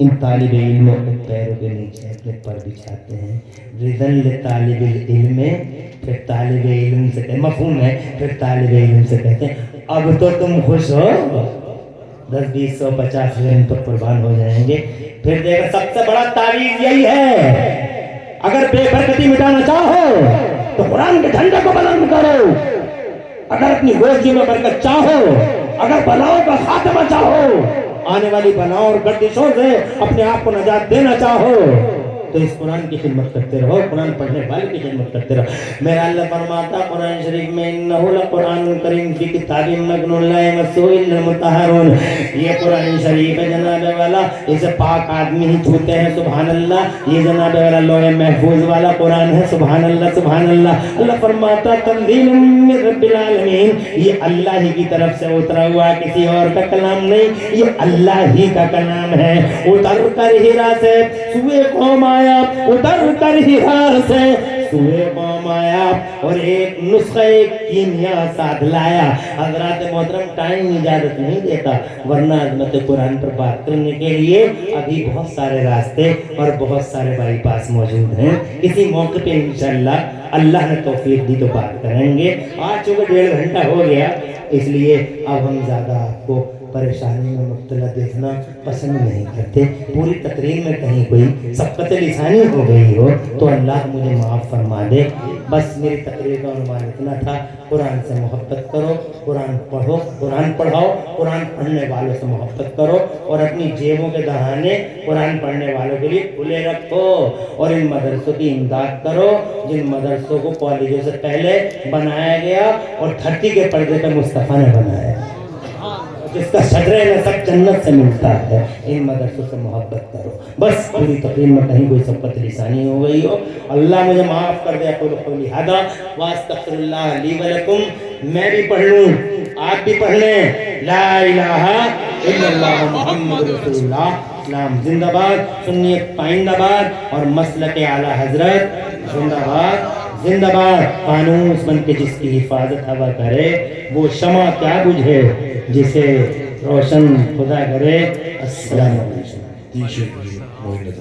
ان طالب علموں کے پیروں کے نیچے اپنے پر بچھاتے ہیں. رضن لطالب العلم، پھر طالب علم سے کہتے مفہوم ہے، پھر طالب علم سے کہتے ہیں اب تو تم خوش ہو. 10 20 100 50 ان پر قربان ہو جائیں گے. پھر دیکھا سب سے بڑا تعویذ یہی ہے، اگر بے برکتی مٹانا چاہو تو قرآن کے جھنڈے کو بلند کرو. اگر اپنی روزی میں برکت چاہو، اگر بلاؤں کا خاتمہ چاہو، آنے والی بلاؤں اور گردشوں سے اپنے آپ کو نجات دینا چاہو تو اس قرآن کی خدمت کرتے رہو، قرآن پڑھنے والے کی خدمت کرتے رہو. میرا اللہ فرماتا قرآن شریف میں انہ لقرآن کریم فی کتاب مکنون لا یمسہ الا المطہرون. یہ قرآن شریف ہے جناب والا، اسے پاک آدمی ہی چھوتے ہیں. سبحان اللہ. یہ جناب والا لوح محفوظ والا قرآن ہے. سبحان اللہ سبحان اللہ. اللہ فرماتا تنزیل من رب العالمین، یہ اللہ ہی کی طرف سے اترا ہوا، کسی اور کا کلام نہیں، یہ اللہ ہی کا کلام ہے. اتر کر ہیرا سے سوئے قوم آیا، اتر کر ہیرا سے سوئے قوم آیا اور ایک نسخہ ایک کیمیا ساتھ لایا. حضرات محترم ٹائم اجازت نہیں دیتا، ورنہ عظمت قرآن پر بات کرنے کے لیے ابھی بہت سارے راستے اور بہت سارے بائی پاس موجود ہیں. کسی موقع پہ انشاءاللہ اللہ نے توفیق دی تو بات کریں گے. آج چونکہ 1.5 گھنٹہ ہو گیا، اس لیے اب ہم زیادہ آپ کو پریشانی میں مبتلا دیکھنا پسند نہیں کرتے. پوری تقریر میں کہیں کوئی سبقت لسانی ہو گئی ہو تو اللہ مجھے معاف فرما دے. بس میری تقریر کا عنوان اتنا تھا، قرآن سے محبت کرو، قرآن پڑھو، قرآن پڑھاؤ، قرآن پڑھنے والوں سے محبت کرو اور اپنی جیبوں کے دہانے قرآن پڑھنے والوں کے لیے کھلے رکھو اور ان مدرسوں کی امداد کرو جن مدرسوں کو کالجوں سے پہلے بنایا گیا اور دھرتی کے پردے پہ مصطفیٰ نے بنایا، جس کا صدر نسب جنت سے ملتا ہے. ان مدرسوں سے محبت کرو. بس پوری تقریر میں کہیں کوئی سبقت لسانی ہو گئی ہو، اللہ مجھے معاف کر دے. اقول قولی ھذا واستغفر اللہ لی ولکم. میں بھی پڑھ لوں، آپ بھی پڑھ لیں. لا الہ الا اللہ محمد رسول اللہ. اسلام زندہ باد، سنیت پائندہ باد اور مسلک اعلیٰ حضرت زندہ باد زندہ باد. فانوس بن کے جس کی حفاظت ہوا کرے، وہ شمع کیا بجھے جسے روشن خدا کرے. السلام علیکم.